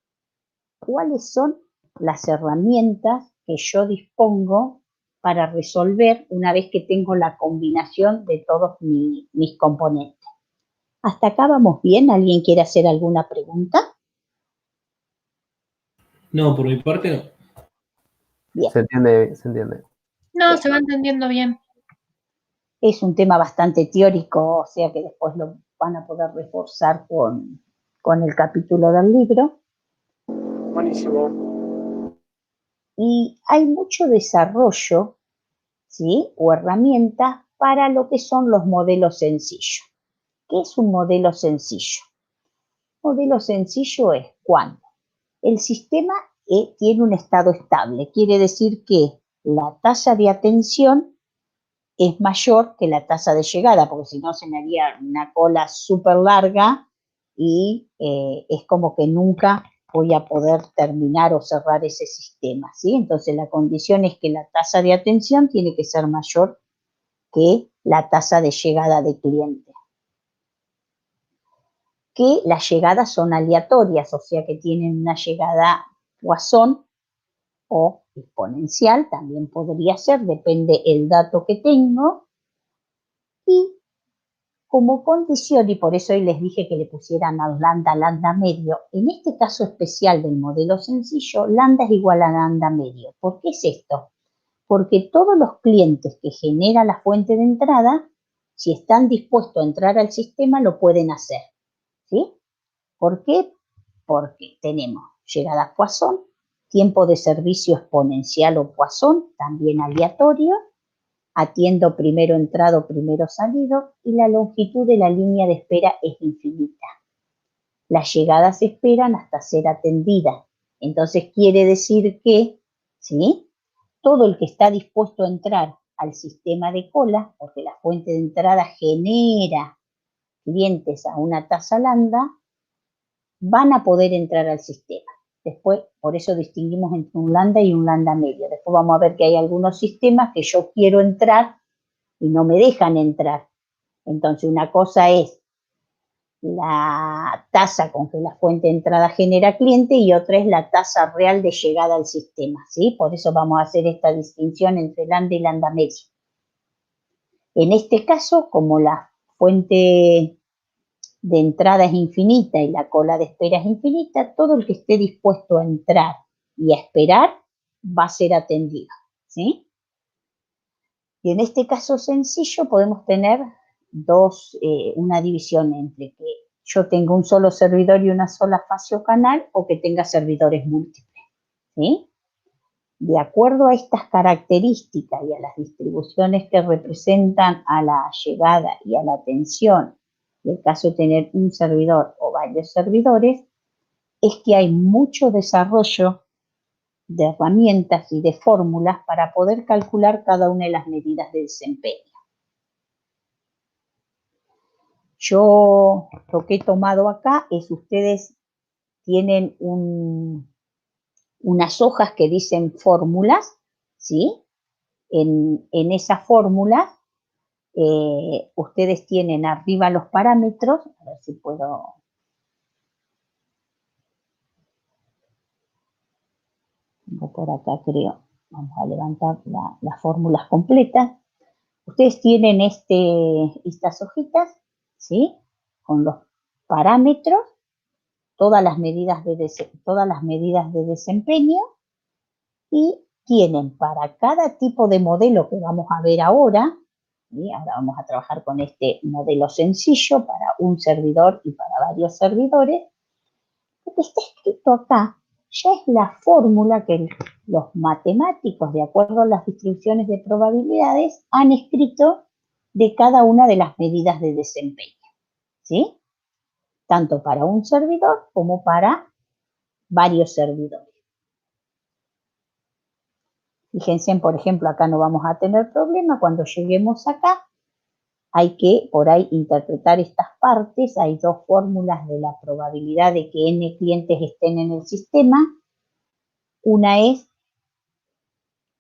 ¿Cuáles son las herramientas que yo dispongo para resolver una vez que tengo la combinación de todos mis componentes? ¿Hasta acá vamos bien? ¿Alguien quiere hacer alguna pregunta? No, por mi parte no. Bien. Se entiende, se entiende. No, Bien. se va entendiendo bien. Es un tema bastante teórico, o sea que después lo van a poder reforzar con el capítulo del libro. Buenísimo. Y hay mucho desarrollo, ¿sí? O herramientas para lo que son los modelos sencillos. ¿Qué es un modelo sencillo? Un modelo sencillo es cuando el sistema tiene un estado estable. Quiere decir que la tasa de atención es mayor que la tasa de llegada, porque si no se me haría una cola súper larga y es como que nunca voy a poder terminar o cerrar ese sistema, ¿sí? Entonces la condición es que la tasa de atención tiene que ser mayor que la tasa de llegada de cliente. Que las llegadas son aleatorias, o sea que tienen una llegada Poisson o exponencial, también podría ser, depende el dato que tengo. Y como condición, y por eso hoy les dije que le pusieran al lambda medio, en este caso especial del modelo sencillo, lambda es igual a lambda medio. ¿Por qué es esto? Porque todos los clientes que genera la fuente de entrada, si están dispuestos a entrar al sistema, lo pueden hacer, ¿sí? ¿Por qué? Porque tenemos llegada Poisson, tiempo de servicio exponencial o Poisson, también aleatorio, atiendo primero entrado, primero salido, y la longitud de la línea de espera es infinita. Las llegadas se esperan hasta ser atendidas. Entonces quiere decir que, ¿sí? Todo el que está dispuesto a entrar al sistema de cola, porque la fuente de entrada genera clientes a una tasa lambda van a poder entrar al sistema. Después, por eso distinguimos entre un lambda y un lambda medio. Después vamos a ver que hay algunos sistemas que yo quiero entrar y no me dejan entrar. Entonces, una cosa es la tasa con que la fuente de entrada genera cliente y otra es la tasa real de llegada al sistema, ¿sí? Por eso vamos a hacer esta distinción entre lambda y lambda medio. En este caso, como la fuente de entrada es infinita y la cola de espera es infinita, todo el que esté dispuesto a entrar y a esperar va a ser atendido, ¿sí? Y en este caso sencillo podemos tener una división entre que yo tenga un solo servidor y una sola fase o canal, o que tenga servidores múltiples, ¿sí? De acuerdo a estas características y a las distribuciones que representan a la llegada y a la atención, en el caso de tener un servidor o varios servidores, es que hay mucho desarrollo de herramientas y de fórmulas para poder calcular cada una de las medidas de desempeño. Yo lo que he tomado acá es, ustedes tienen unas hojas que dicen fórmulas, ¿sí? En esas fórmulas ustedes tienen arriba los parámetros, a ver si puedo... Por acá creo, vamos a levantar las fórmulas completas. Ustedes tienen estas hojitas, ¿sí? Con los parámetros, todas las medidas de desempeño, y tienen para cada tipo de modelo que vamos a ver ahora, ¿sí? Ahora vamos a trabajar con este modelo sencillo para un servidor y para varios servidores. Lo que está escrito acá ya es la fórmula que los matemáticos, de acuerdo a las distribuciones de probabilidades, han escrito de cada una de las medidas de desempeño, ¿sí? Tanto para un servidor como para varios servidores. Fíjense, por ejemplo, acá no vamos a tener problema. Cuando lleguemos acá, hay que por ahí interpretar estas partes. Hay dos fórmulas de la probabilidad de que n clientes estén en el sistema. Una es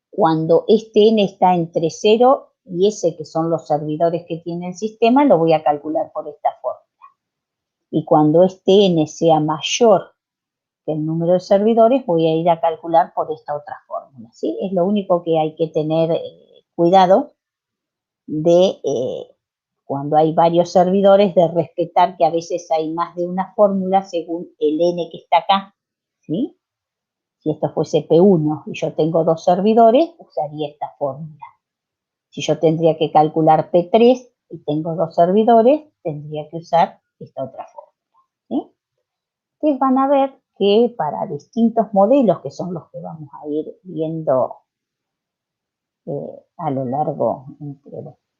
cuando este n está entre 0 y S, que son los servidores que tiene el sistema, lo voy a calcular por esta fórmula. Y cuando este n sea mayor que el número de servidores, voy a ir a calcular por esta otra fórmula, ¿sí? Es lo único que hay que tener cuidado de cuando hay varios servidores, de respetar que a veces hay más de una fórmula según el n que está acá, ¿sí? Si esto fuese P1 y yo tengo dos servidores, usaría esta fórmula. Si yo tendría que calcular P3 y tengo dos servidores, tendría que usar esta otra fórmula, ¿sí? Ustedes van a ver que para distintos modelos, que son los que vamos a ir viendo a lo largo,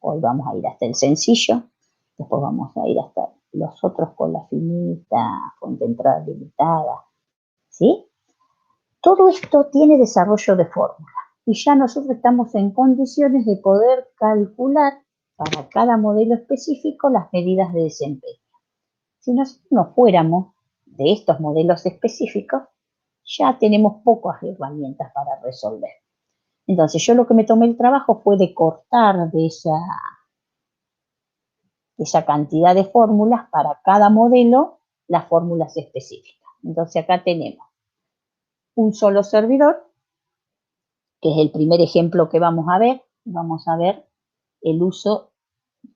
hoy vamos a ir hasta el sencillo, después vamos a ir hasta los otros con la finita, con de entrada limitada, ¿sí? Todo esto tiene desarrollo de fórmula y ya nosotros estamos en condiciones de poder calcular para cada modelo específico las medidas de desempeño. Si nosotros no fuéramos de estos modelos específicos, ya tenemos pocas herramientas para resolver. Entonces yo lo que me tomé el trabajo fue de cortar de esa cantidad de fórmulas para cada modelo las fórmulas específicas. Entonces acá tenemos un solo servidor, que es el primer ejemplo que vamos a ver. Vamos a ver el uso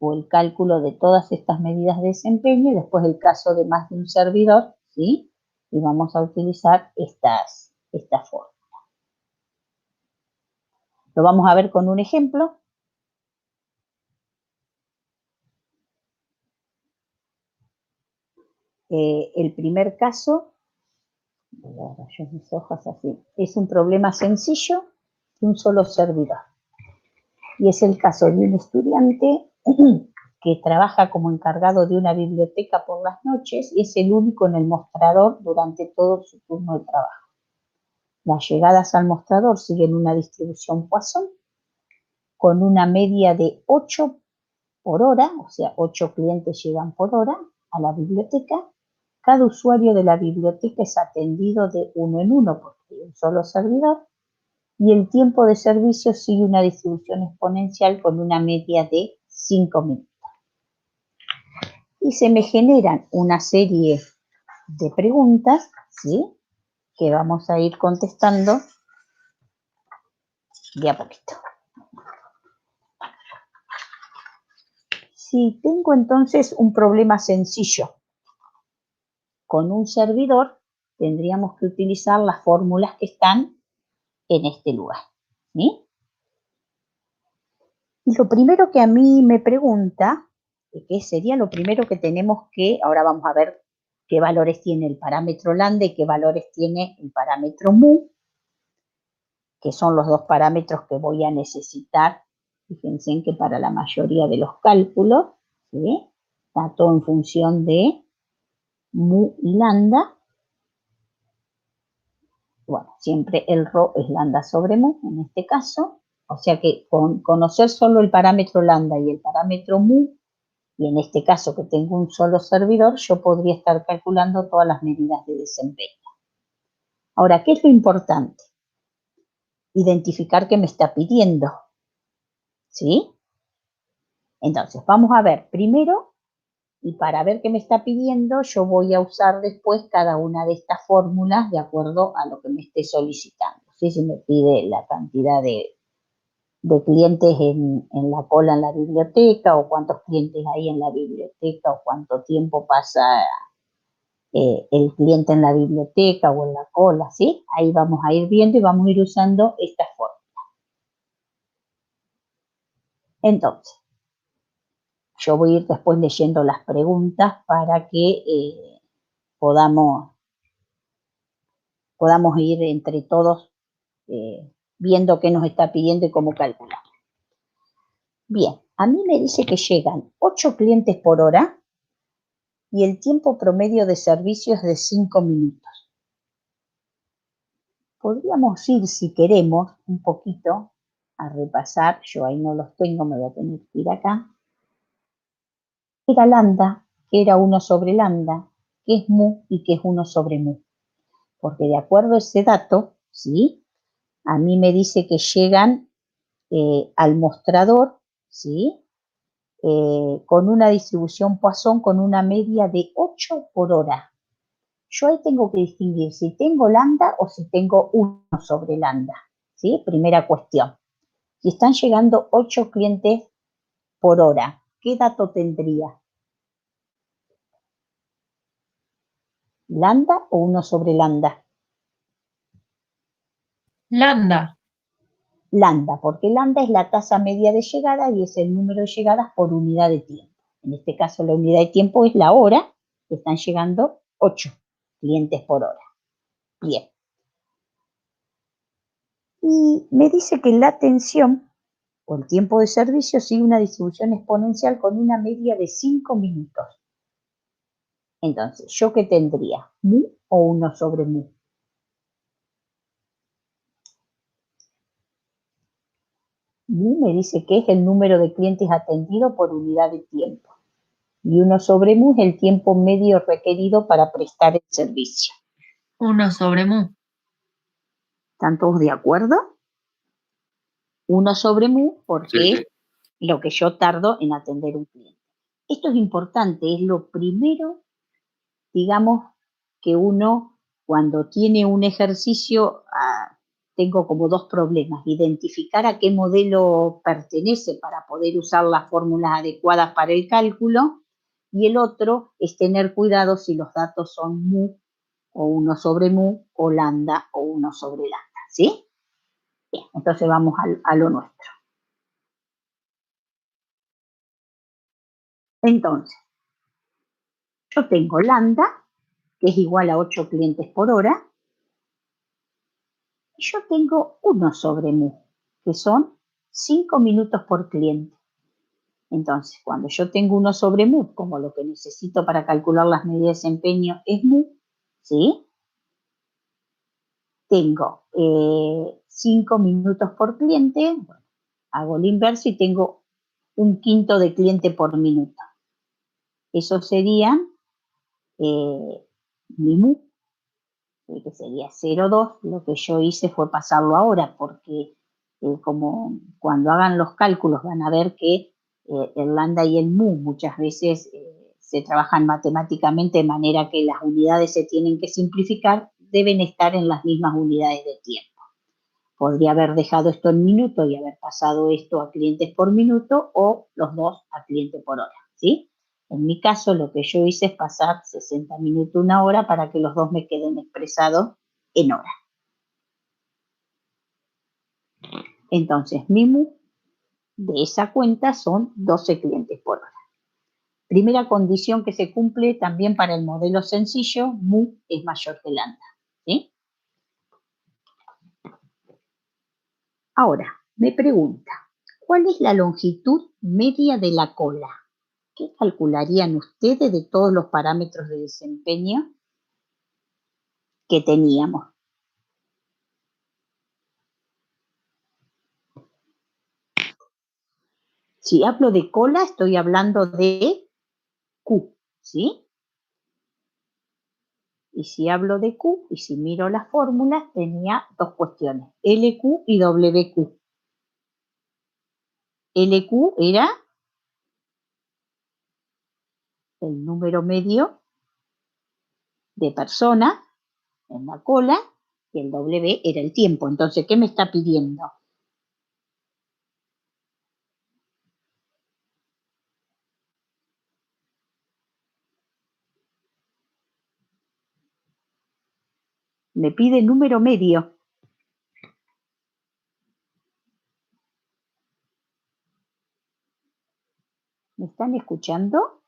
o el cálculo de todas estas medidas de desempeño y después el caso de más de un servidor, ¿sí? Y vamos a utilizar estas fórmulas. Lo vamos a ver con un ejemplo. El primer caso, voy a rayar mis hojas así, es un problema sencillo de un solo servidor. Y es el caso de un estudiante que trabaja como encargado de una biblioteca por las noches y es el único en el mostrador durante todo su turno de trabajo. Las llegadas al mostrador siguen una distribución Poisson con una media de 8 por hora, o sea, 8 clientes llegan por hora a la biblioteca. Cada usuario de la biblioteca es atendido de uno en uno porque hay un solo servidor y el tiempo de servicio sigue una distribución exponencial con una media de 5 minutos. Y se me generan una serie de preguntas, ¿sí?, que vamos a ir contestando de a poquito. Si tengo entonces un problema sencillo con un servidor, tendríamos que utilizar las fórmulas que están en este lugar, ¿sí? Y lo primero que a mí me pregunta, ¿qué sería lo primero que tenemos que, ahora vamos a ver qué valores tiene el parámetro lambda y qué valores tiene el parámetro mu, que son los dos parámetros que voy a necesitar. Fíjense en que para la mayoría de los cálculos, ¿sí?, está todo en función de mu y lambda. Bueno, siempre el rho es lambda sobre mu en este caso, o sea que con conocer solo el parámetro lambda y el parámetro mu, y en este caso que tengo un solo servidor, yo podría estar calculando todas las medidas de desempeño. Ahora, ¿qué es lo importante? Identificar qué me está pidiendo, ¿sí? Entonces, vamos a ver primero, y para ver qué me está pidiendo, yo voy a usar después cada una de estas fórmulas de acuerdo a lo que me esté solicitando. ¿Sí? Si me pide la cantidad de clientes en la cola en la biblioteca, o cuántos clientes hay en la biblioteca, o cuánto tiempo pasa el cliente en la biblioteca o en la cola, ¿sí? Ahí vamos a ir viendo y vamos a ir usando estas fórmulas. Entonces, yo voy a ir después leyendo las preguntas para que podamos ir entre todos viendo qué nos está pidiendo y cómo calcular. Bien, a mí me dice que llegan 8 clientes por hora y el tiempo promedio de servicio es de 5 minutos. Podríamos ir, si queremos, un poquito a repasar. Yo ahí no los tengo, me voy a tener que ir acá. ¿Qué era lambda? ¿Qué era 1 sobre lambda? ¿Qué es mu y qué es 1 sobre mu? Porque de acuerdo a ese dato, ¿sí?, a mí me dice que llegan al mostrador, ¿sí?, con una distribución Poisson con una media de 8 por hora. Yo ahí tengo que distinguir si tengo lambda o si tengo 1 sobre lambda, ¿sí? Primera cuestión. Si están llegando 8 clientes por hora, ¿qué dato tendría? ¿Lambda o 1 sobre lambda? Lambda. Lambda, porque lambda es la tasa media de llegada y es el número de llegadas por unidad de tiempo. En este caso la unidad de tiempo es la hora, que están llegando 8 clientes por hora. Bien. Y me dice que la atención o el tiempo de servicio sigue una distribución exponencial con una media de 5 minutos. Entonces, ¿yo qué tendría? ¿Mu o 1 sobre mu? Mu me dice que es el número de clientes atendidos por unidad de tiempo. Y 1 sobre mu es el tiempo medio requerido para prestar el servicio. 1 sobre mu. ¿Están todos de acuerdo? 1 sobre mu porque es lo que yo tardo en atender un cliente. Esto es importante, es lo primero, digamos, que uno cuando tiene un ejercicio, tengo como 2 problemas: identificar a qué modelo pertenece para poder usar las fórmulas adecuadas para el cálculo, y el otro es tener cuidado si los datos son mu o 1 sobre mu o lambda o 1 sobre lambda, ¿sí? Bien, entonces vamos a lo nuestro. Entonces, yo tengo lambda, que es igual a 8 clientes por hora, y yo tengo 1 sobre mu, que son 5 minutos por cliente. Entonces, cuando yo tengo 1 sobre mu, como lo que necesito para calcular las medidas de desempeño es mu, ¿sí?, tengo 5 minutos por cliente, bueno, hago el inverso y tengo 1/5 de cliente por minuto. Eso sería mi mu, que sería 0,2. Lo que yo hice fue pasarlo ahora, porque como cuando hagan los cálculos van a ver que el lambda y el mu muchas veces se trabajan matemáticamente de manera que las unidades se tienen que simplificar, deben estar en las mismas unidades de tiempo. Podría haber dejado esto en minutos y haber pasado esto a clientes por minuto o los dos a cliente por hora, ¿sí? En mi caso, lo que yo hice es pasar 60 minutos, 1 hora, para que los dos me queden expresados en hora. Entonces, mi mu de esa cuenta son 12 clientes por hora. Primera condición que se cumple también para el modelo sencillo, mu es mayor que lambda, ¿sí? Ahora, me pregunta, ¿cuál es la longitud media de la cola? ¿Qué calcularían ustedes de todos los parámetros de desempeño que teníamos? Si hablo de cola, estoy hablando de Q, ¿sí? Y si hablo de Q, y si miro las fórmulas, tenía dos cuestiones, LQ y WQ. LQ era el número medio de personas en la cola, y el W era el tiempo. Entonces, ¿qué me está pidiendo? Me pide el número medio. ¿Me están escuchando?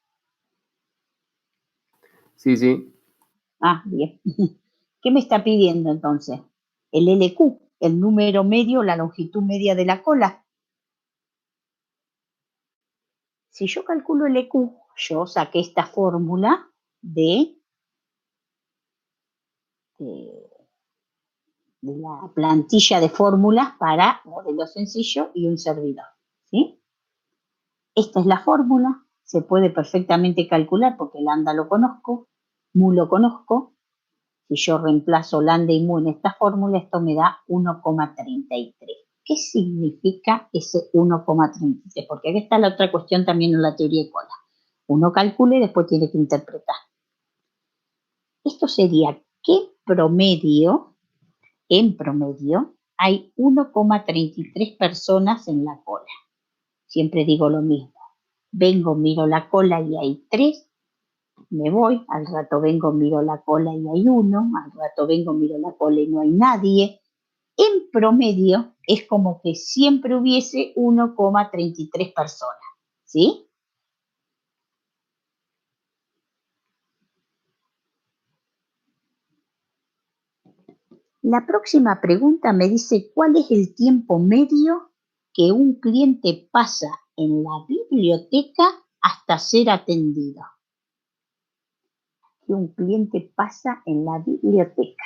Sí, sí. Ah, bien. ¿Qué me está pidiendo entonces? El LQ, el número medio, la longitud media de la cola. Si yo calculo el EQ, yo saqué esta fórmula de la plantilla de fórmulas para modelo sencillo y un servidor, ¿sí? Esta es la fórmula, se puede perfectamente calcular porque lambda lo conozco, mu lo conozco. Si yo reemplazo lambda y mu en esta fórmula, esto me da 1,33. ¿Qué significa ese 1,33? Porque aquí está la otra cuestión también en la teoría de cola. Uno calcula y después tiene que interpretar. Esto sería que en promedio, hay 1,33 personas en la cola. Siempre digo lo mismo. Vengo, miro la cola y hay 3. Me voy, al rato vengo, miro la cola y hay 1. Al rato vengo, miro la cola y no hay nadie. En promedio, es como que siempre hubiese 1,33 personas, ¿sí? La próxima pregunta me dice, ¿cuál es el tiempo medio que un cliente pasa en la biblioteca hasta ser atendido? Que un cliente pasa en la biblioteca.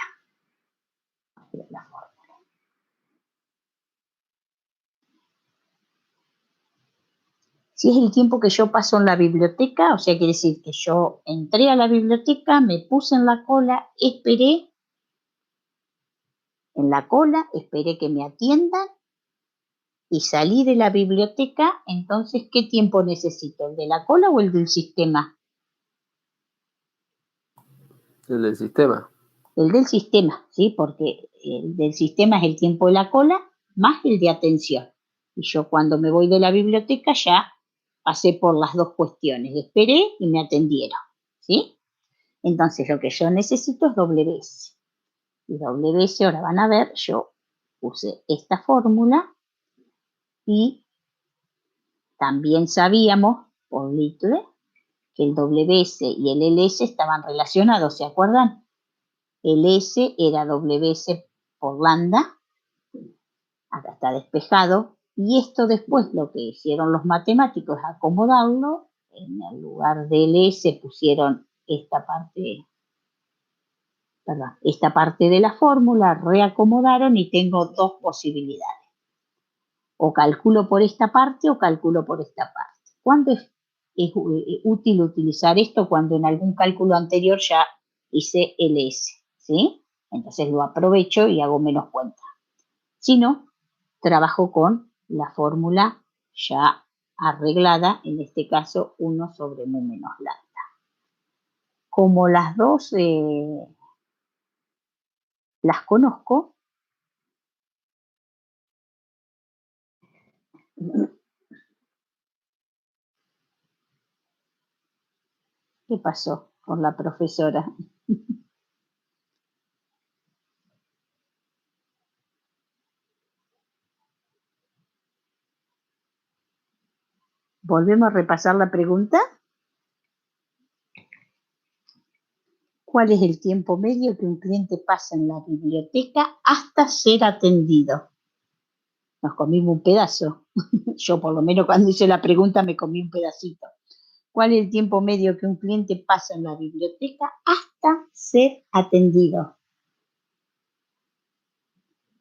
Si es el tiempo que yo paso en la biblioteca, o sea, quiere decir que yo entré a la biblioteca, me puse en la cola, esperé en la cola, esperé que me atiendan y salí de la biblioteca, entonces, ¿qué tiempo necesito? ¿El de la cola o el del sistema? El del sistema. El del sistema, ¿sí? Porque el del sistema es el tiempo de la cola más el de atención. Y yo cuando me voy de la biblioteca ya pasé por las dos cuestiones. Esperé y me atendieron, ¿sí? Entonces lo que yo necesito es WS. Y WS, ahora van a ver, yo puse esta fórmula y también sabíamos por Little que el WS y el LS estaban relacionados, ¿se acuerdan? El S era WS por lambda, acá está despejado, y esto después lo que hicieron los matemáticos es acomodarlo, en el lugar del S pusieron esta parte de la fórmula, reacomodaron y tengo dos posibilidades. O calculo por esta parte o calculo por esta parte. ¿Cuándo es útil utilizar esto? Cuando en algún cálculo anterior ya hice LS, ¿sí? Entonces lo aprovecho y hago menos cuenta. Si no, trabajo con la fórmula ya arreglada, en este caso 1 sobre mu menos lambda. Como las dos las conozco, ¿qué pasó con la profesora? ¿Volvemos a repasar la pregunta? ¿Cuál es el tiempo medio que un cliente pasa en la biblioteca hasta ser atendido? Nos comimos un pedazo. Yo por lo menos cuando hice la pregunta me comí un pedacito. ¿Cuál es el tiempo medio que un cliente pasa en la biblioteca hasta ser atendido?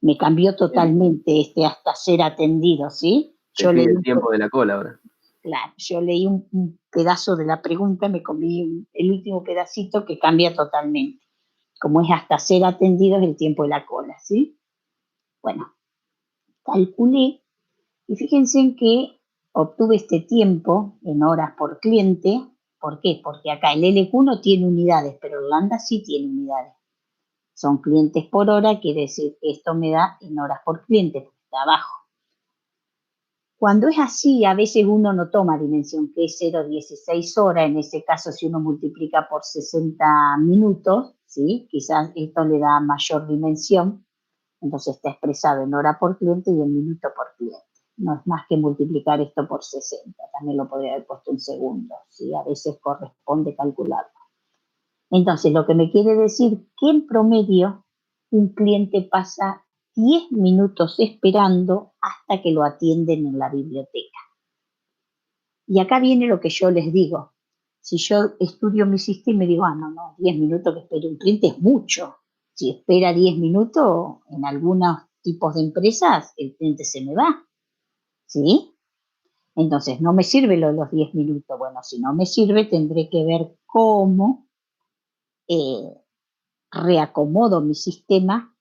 Me cambió totalmente hasta ser atendido, ¿sí? Yo leí el tiempo de la cola ahora. Claro, yo leí un pedazo de la pregunta, me comí el último pedacito que cambia totalmente. Como es hasta ser atendido es el tiempo de la cola, ¿sí? Bueno, calculé y fíjense en que obtuve este tiempo en horas por cliente. ¿Por qué? Porque acá el LQ no tiene unidades, pero el lambda sí tiene unidades. Son clientes por hora, quiere decir que esto me da en horas por cliente, porque está abajo. Cuando es así, a veces uno no toma dimensión, que es 0,16 horas. En ese caso, si uno multiplica por 60 minutos, ¿sí? Quizás esto le da mayor dimensión. Entonces está expresado en hora por cliente y en minuto por cliente. No es más que multiplicar esto por 60. También lo podría haber puesto en segundos, ¿sí? A veces corresponde calcularlo. Entonces, lo que me quiere decir que en promedio un cliente pasa 10 minutos esperando hasta que lo atienden en la biblioteca. Y acá viene lo que yo les digo. Si yo estudio mi sistema y digo, no, 10 minutos que espere un cliente es mucho. Si espera 10 minutos, en algunos tipos de empresas, el cliente se me va. ¿Sí? Entonces, no me sirve lo de los 10 minutos. Bueno, si no me sirve, tendré que ver cómo reacomodo mi sistema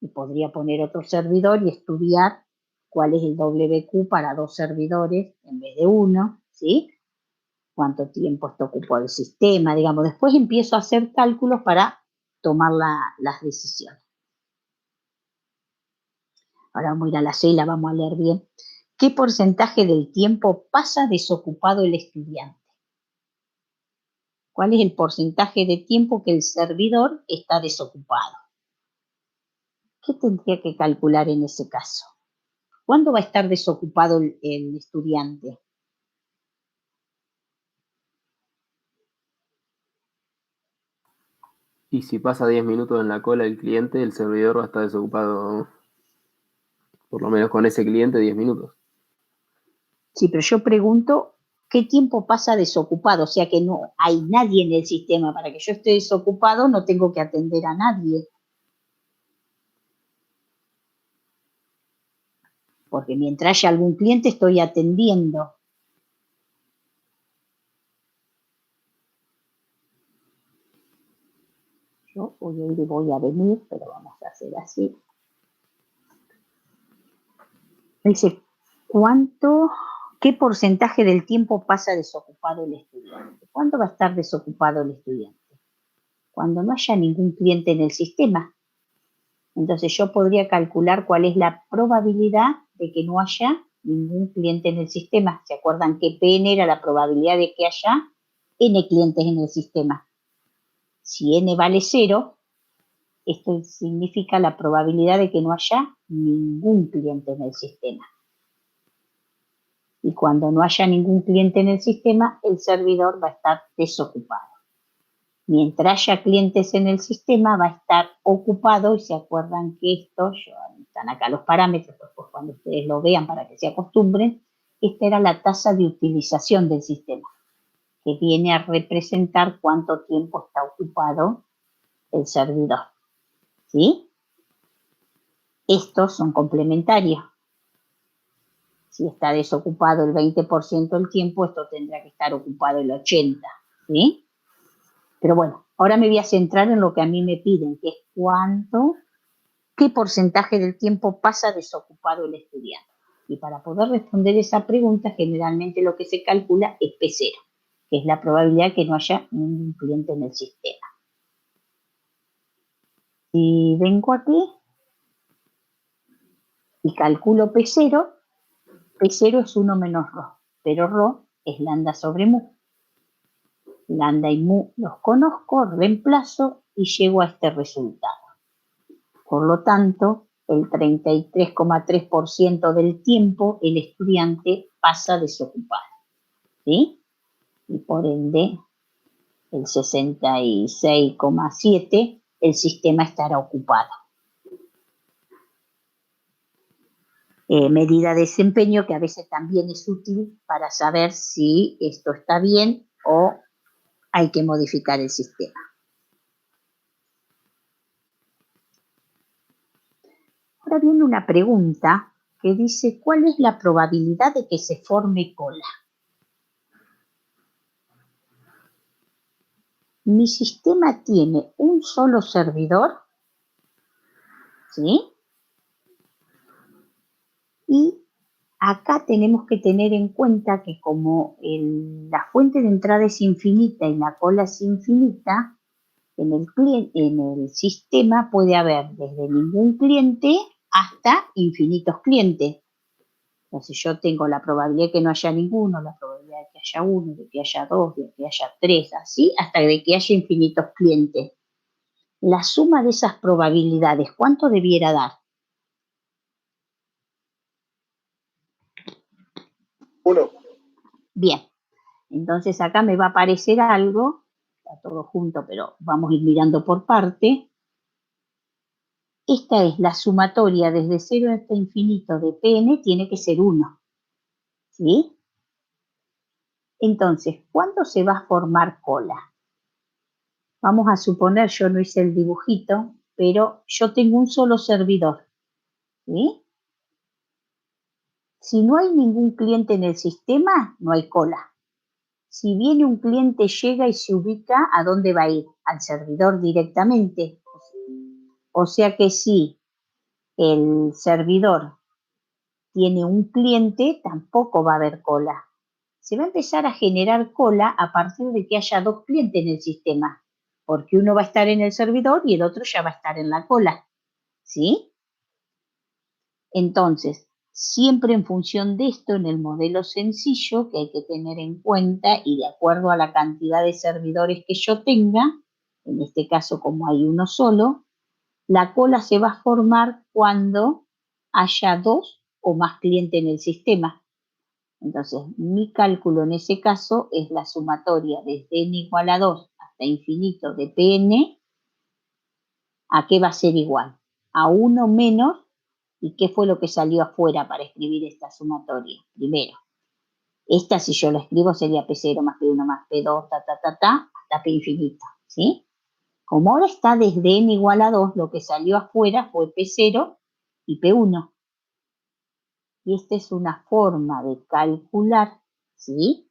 y podría poner otro servidor y estudiar cuál es el WQ para 2 servidores en vez de 1, ¿sí? Cuánto tiempo está ocupado el sistema, digamos. Después empiezo a hacer cálculos para tomar las decisiones. Ahora vamos a ir a la C y la vamos a leer bien. ¿Qué porcentaje del tiempo pasa desocupado el estudiante? ¿Cuál es el porcentaje de tiempo que el servidor está desocupado? ¿Qué tendría que calcular en ese caso? ¿Cuándo va a estar desocupado el estudiante? Y si pasa 10 minutos en la cola el cliente, el servidor va a estar desocupado, por lo menos con ese cliente, 10 minutos. Sí, pero yo pregunto, ¿qué tiempo pasa desocupado? O sea que no hay nadie en el sistema. Para que yo esté desocupado no tengo que atender a nadie. Porque mientras haya algún cliente estoy atendiendo. Yo voy a ir y voy a venir, pero vamos a hacer así. Dice, ¿qué porcentaje del tiempo pasa desocupado el estudiante? ¿Cuándo va a estar desocupado el estudiante? Cuando no haya ningún cliente en el sistema. Entonces yo podría calcular cuál es la probabilidad de que no haya ningún cliente en el sistema. ¿Se acuerdan que Pn era la probabilidad de que haya n clientes en el sistema? Si n vale 0, esto significa la probabilidad de que no haya ningún cliente en el sistema. Y cuando no haya ningún cliente en el sistema, el servidor va a estar desocupado. Mientras haya clientes en el sistema, va a estar ocupado. Y se acuerdan que esto, están acá los parámetros, pues cuando ustedes lo vean para que se acostumbren, esta era la tasa de utilización del sistema, que viene a representar cuánto tiempo está ocupado el servidor. ¿Sí? Estos son complementarios. Si está desocupado el 20% del tiempo, esto tendrá que estar ocupado el 80%, ¿sí? Pero bueno, ahora me voy a centrar en lo que a mí me piden, que es qué porcentaje del tiempo pasa desocupado el estudiante. Y para poder responder esa pregunta, generalmente lo que se calcula es P0, que es la probabilidad de que no haya ningún cliente en el sistema. Si vengo aquí y calculo P0, P0 es 1 menos ρ, pero ρ es lambda sobre mu. Lambda y mu los conozco, reemplazo y llego a este resultado. Por lo tanto, el 33,3% del tiempo el estudiante pasa desocupado, ¿sí? Y por ende, el 66,7% el sistema estará ocupado. Medida de desempeño que a veces también es útil para saber si esto está bien o hay que modificar el sistema. Ahora viene una pregunta que dice, ¿cuál es la probabilidad de que se forme cola? Mi sistema tiene un solo servidor, ¿sí? Y acá tenemos que tener en cuenta que como la fuente de entrada es infinita y la cola es infinita, en el sistema puede haber desde ningún cliente hasta infinitos clientes. Entonces yo tengo la probabilidad de que no haya ninguno, la probabilidad de que haya uno, de que haya dos, de que haya tres, así, hasta de que haya infinitos clientes. La suma de esas probabilidades, ¿cuánto debiera dar? 1. Bien, entonces acá me va a aparecer algo, está todo junto, pero vamos a ir mirando por parte. Esta es la sumatoria desde 0 hasta infinito de Pn, tiene que ser 1, ¿sí? Entonces, ¿cuándo se va a formar cola? Vamos a suponer, yo no hice el dibujito, pero yo tengo un solo servidor, ¿sí? Si no hay ningún cliente en el sistema, no hay cola. Si viene un cliente, llega y se ubica, ¿a dónde va a ir? Al servidor directamente. O sea que si el servidor tiene un cliente, tampoco va a haber cola. Se va a empezar a generar cola a partir de que haya dos clientes en el sistema, porque uno va a estar en el servidor y el otro ya va a estar en la cola, ¿sí? Entonces, siempre en función de esto, en el modelo sencillo que hay que tener en cuenta y de acuerdo a la cantidad de servidores que yo tenga, en este caso como hay uno solo, la cola se va a formar cuando haya dos o más clientes en el sistema. Entonces, mi cálculo en ese caso es la sumatoria desde n igual a 2 hasta infinito de Pn, ¿a qué va a ser igual? A 1 menos, ¿y qué fue lo que salió afuera para escribir esta sumatoria? Primero, esta si yo la escribo sería P0 más P1 más P2, hasta P infinito, ¿sí? Como ahora está desde n igual a 2, lo que salió afuera fue P0 y P1. Y esta es una forma de calcular, ¿sí?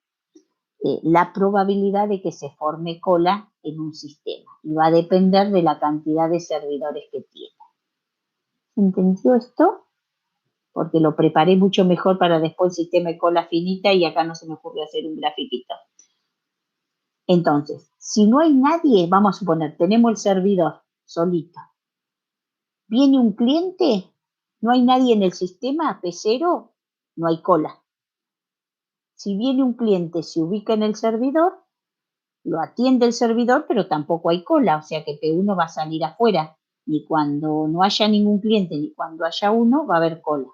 La probabilidad de que se forme cola en un sistema. Y va a depender de la cantidad de servidores que tiene. ¿Entendió esto? Porque lo preparé mucho mejor para después el sistema de cola finita y acá no se me ocurrió hacer un grafiquito. Entonces, si no hay nadie, vamos a suponer, tenemos el servidor solito. Viene un cliente, no hay nadie en el sistema, P0, no hay cola. Si viene un cliente, se ubica en el servidor, lo atiende el servidor, pero tampoco hay cola, o sea que P1 va a salir afuera. Ni cuando no haya ningún cliente, ni cuando haya uno, va a haber cola.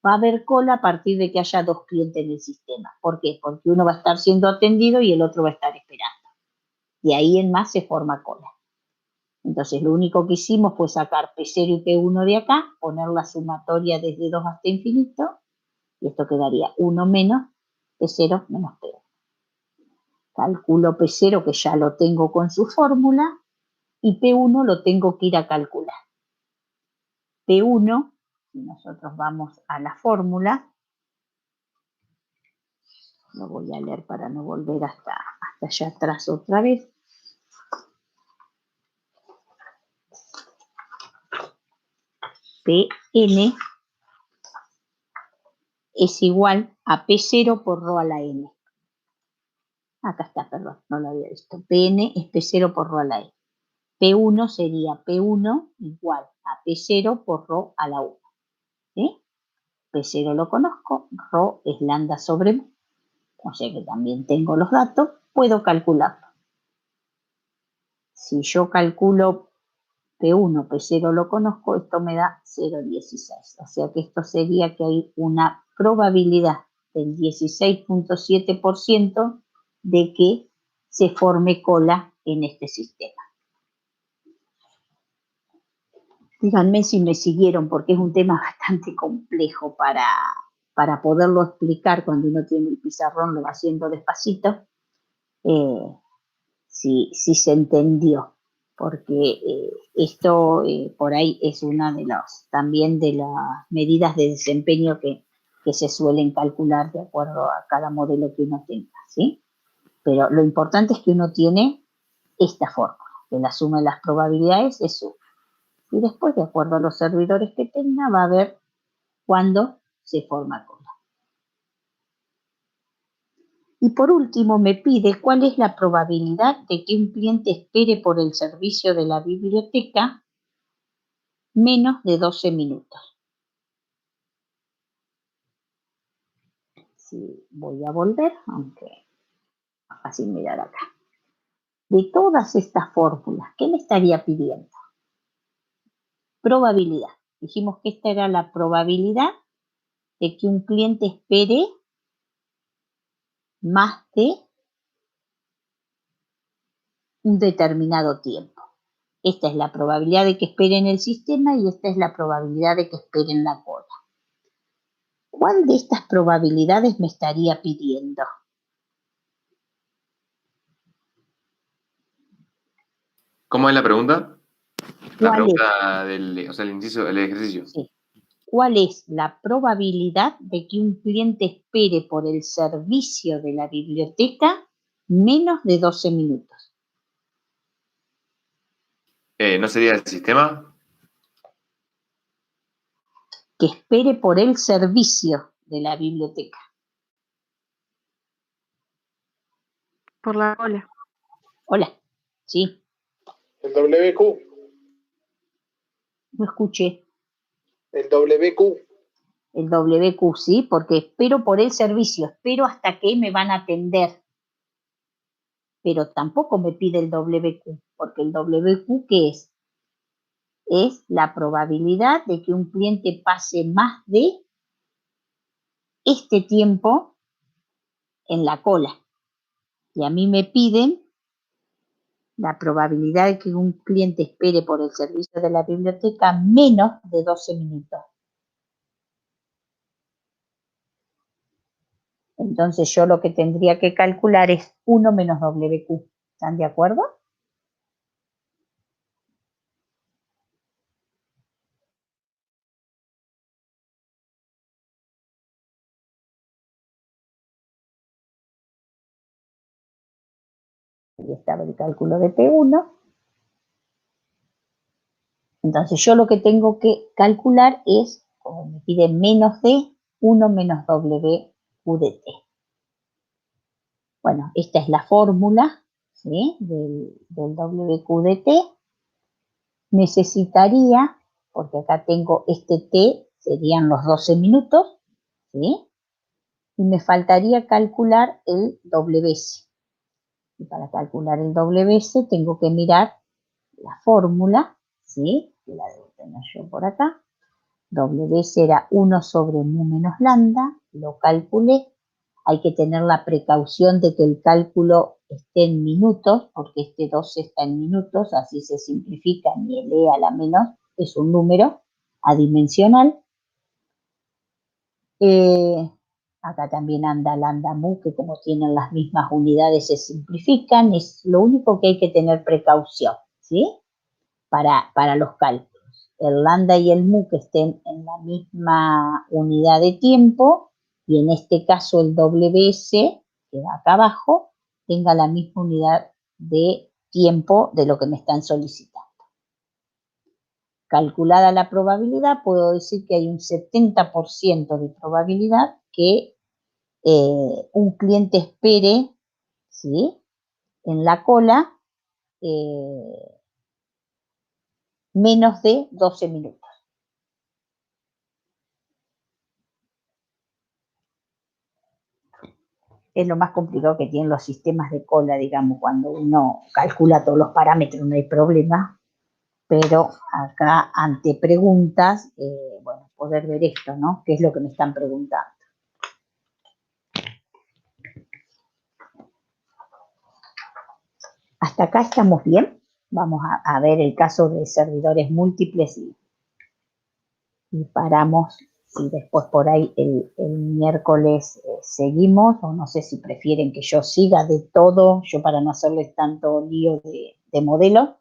Va a haber cola a partir de que haya dos clientes en el sistema. ¿Por qué? Porque uno va a estar siendo atendido y el otro va a estar esperando. De ahí en más se forma cola. Entonces, lo único que hicimos fue sacar P0 y P1 de acá, poner la sumatoria desde 2 hasta infinito, y esto quedaría 1 menos P0 menos P1. Calculo P0, que ya lo tengo con su fórmula, y P1 lo tengo que ir a calcular. P1, si nosotros vamos a la fórmula, Lo voy a leer para no volver hasta allá atrás otra vez. Pn es igual a P0 por ρ a la n. Acá está, perdón, no lo había visto. Pn es P0 por ρ a la n. P1 sería P1 igual a P0 por ρ a la 1. ¿Sí? P0 lo conozco, ρ es lambda sobre mu. O sea que también tengo los datos, puedo calcularlo. Si yo calculo P1, P0 lo conozco, esto me da 0,16. O sea que esto sería que hay una probabilidad del 16,7% de que se forme cola en este sistema. Díganme si me siguieron, porque es un tema bastante complejo para poderlo explicar cuando uno tiene el pizarrón, lo va haciendo despacito, si se entendió. Porque esto por ahí es una de también de las medidas de desempeño que se suelen calcular de acuerdo a cada modelo que uno tenga, ¿sí? Pero lo importante es que uno tiene esta fórmula, que la suma de las probabilidades es 1. Y después, de acuerdo a los servidores que tenga, va a ver cuándo se forma cola. Y por último me pide cuál es la probabilidad de que un cliente espere por el servicio de la biblioteca menos de 12 minutos. Sí, voy a volver, aunque es fácil mirar acá. De todas estas fórmulas, ¿qué me estaría pidiendo? Probabilidad. Dijimos que esta era la probabilidad de que un cliente espere más de un determinado tiempo. Esta es la probabilidad de que espere en el sistema y esta es la probabilidad de que espere en la cola. ¿Cuál de estas probabilidades me estaría pidiendo? ¿Cómo es la pregunta? La ¿Cuál pregunta del, o sea, el inciso, el ejercicio. Sí. ¿Cuál es la probabilidad de que un cliente espere por el servicio de la biblioteca menos de 12 minutos? ¿No sería el sistema? Que espere por el servicio de la biblioteca. Por la cola. Hola, ¿sí? El WQ. No escuché. El WQ. El WQ, ¿sí? Porque espero por el servicio, espero hasta que me van a atender. Pero tampoco me pide el WQ, porque el WQ, ¿qué es? Es la probabilidad de que un cliente pase más de este tiempo en la cola. Y a mí me piden la probabilidad de que un cliente espere por el servicio de la biblioteca menos de 12 minutos. Entonces yo lo que tendría que calcular es 1 menos WQ. ¿Están de acuerdo? Ahí estaba el cálculo de P1. Entonces yo lo que tengo que calcular es, como me pide menos de 1 menos WQ de T. Bueno, esta es la fórmula, ¿sí? del WQ de T. Necesitaría, porque acá tengo este T, serían los 12 minutos, ¿sí? Y me faltaría calcular el WS. Y para calcular el WS tengo que mirar la fórmula, ¿sí? Que la debo tener yo por acá. WS era 1 sobre mu menos lambda, lo calculé. Hay que tener la precaución de que el cálculo esté en minutos, porque este 12 está en minutos, así se simplifica, y el E a la menos es un número adimensional. Acá también anda lambda mu, que como tienen las mismas unidades se simplifican. Es lo único que hay que tener precaución, ¿sí? Para los cálculos. El lambda y el mu que estén en la misma unidad de tiempo, y en este caso el WS que va acá abajo tenga la misma unidad de tiempo de lo que me están solicitando. Calculada la probabilidad, puedo decir que hay un 70% de probabilidad que un cliente espere, ¿sí?, en la cola menos de 12 minutos. Es lo más complicado que tienen los sistemas de cola, digamos, cuando uno calcula todos los parámetros no hay problema, pero acá ante preguntas, bueno, poder ver esto, ¿no? ¿Qué es lo que me están preguntando? Hasta acá estamos bien. Vamos a ver el caso de servidores múltiples y paramos. Si después por ahí el miércoles seguimos, o no sé si prefieren que yo siga de todo, yo para no hacerles tanto lío de modelo.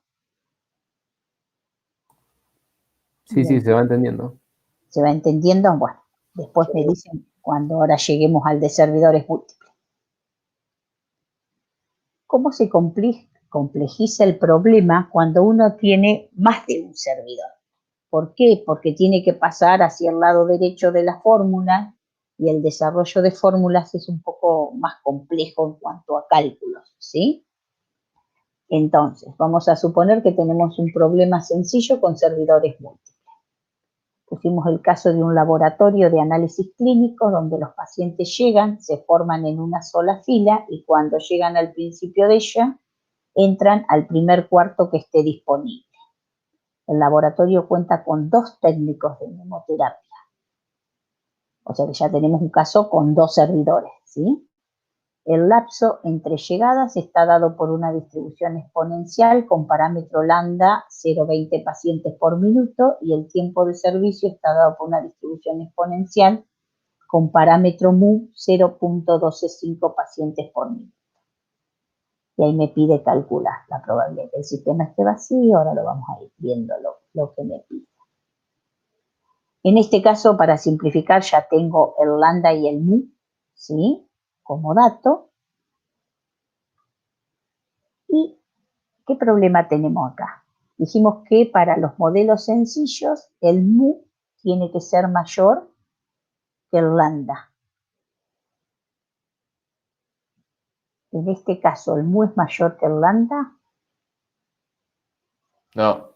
Sí, sí, se va entendiendo. ¿Se va entendiendo? Bueno, después me dicen cuando ahora lleguemos al de servidores múltiples. ¿Cómo se complejiza el problema cuando uno tiene más de un servidor? ¿Por qué? Porque tiene que pasar hacia el lado derecho de la fórmula y el desarrollo de fórmulas es un poco más complejo en cuanto a cálculos, ¿sí? Entonces, vamos a suponer que tenemos un problema sencillo con servidores múltiples. Pusimos el caso de un laboratorio de análisis clínico donde los pacientes llegan, se forman en una sola fila y cuando llegan al principio de ella, entran al primer cuarto que esté disponible. El laboratorio cuenta con 2 técnicos de hemoterapia. O sea que ya tenemos un caso con 2 servidores, ¿sí? El lapso entre llegadas está dado por una distribución exponencial con parámetro lambda 0,20 pacientes por minuto y el tiempo de servicio está dado por una distribución exponencial con parámetro mu 0,125 pacientes por minuto. Y ahí me pide calcular la probabilidad de que el sistema esté vacío. Ahora lo vamos a ir viendo lo que me pide. En este caso, para simplificar, ya tengo el lambda y el mu, ¿sí?, como dato. ¿Y qué problema tenemos acá? Dijimos que para los modelos sencillos, el mu tiene que ser mayor que el lambda. En este caso, ¿el mu es mayor que el lambda? No.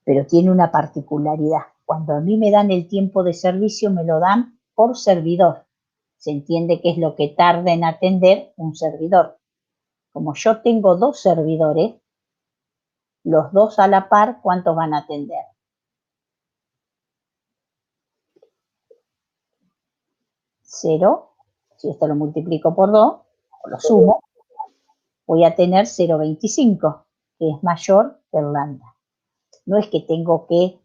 Pero tiene una particularidad. Cuando a mí me dan el tiempo de servicio, me lo dan por servidor. Se entiende que es lo que tarda en atender un servidor. Como yo tengo 2 servidores, los 2 a la par, ¿cuántos van a atender? 0. Si esto lo multiplico por 2, o lo sumo, voy a tener 0,25, que es mayor que el lambda. No es que tengo que,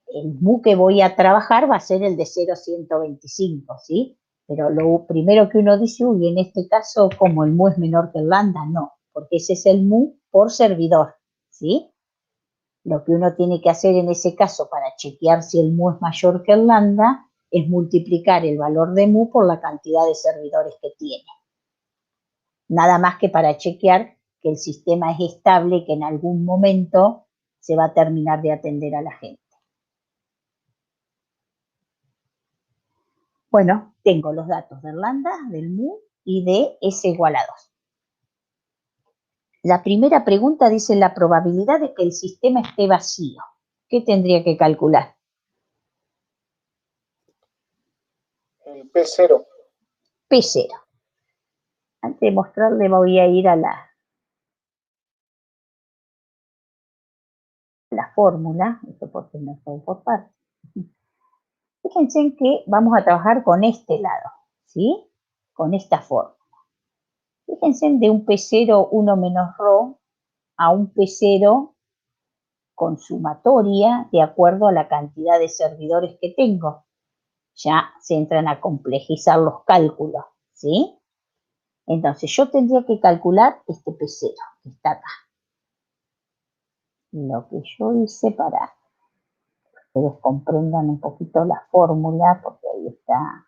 el mu que voy a trabajar va a ser el de 0,125, ¿sí? Pero lo primero que uno dice, uy, en este caso, como el mu es menor que el lambda, no, porque ese es el mu por servidor, ¿sí? Lo que uno tiene que hacer en ese caso para chequear si el mu es mayor que el lambda es multiplicar el valor de mu por la cantidad de servidores que tiene. Nada más que para chequear que el sistema es estable y que en algún momento se va a terminar de atender a la gente. Bueno, tengo los datos del lambda, del mu y de S igual a 2. La primera pregunta dice la probabilidad de que el sistema esté vacío. ¿Qué tendría que calcular? El P0. P0. Antes de mostrarle voy a ir a la fórmula, esto porque no fue por parte. Fíjense en que vamos a trabajar con este lado, ¿sí? Con esta fórmula. Fíjense de un P0, 1 menos ρ, a un P0 con sumatoria de acuerdo a la cantidad de servidores que tengo. Ya se entran a complejizar los cálculos, ¿sí? Entonces yo tendría que calcular este P0 que está acá. Lo que yo hice para que ustedes comprendan un poquito la fórmula, porque ahí está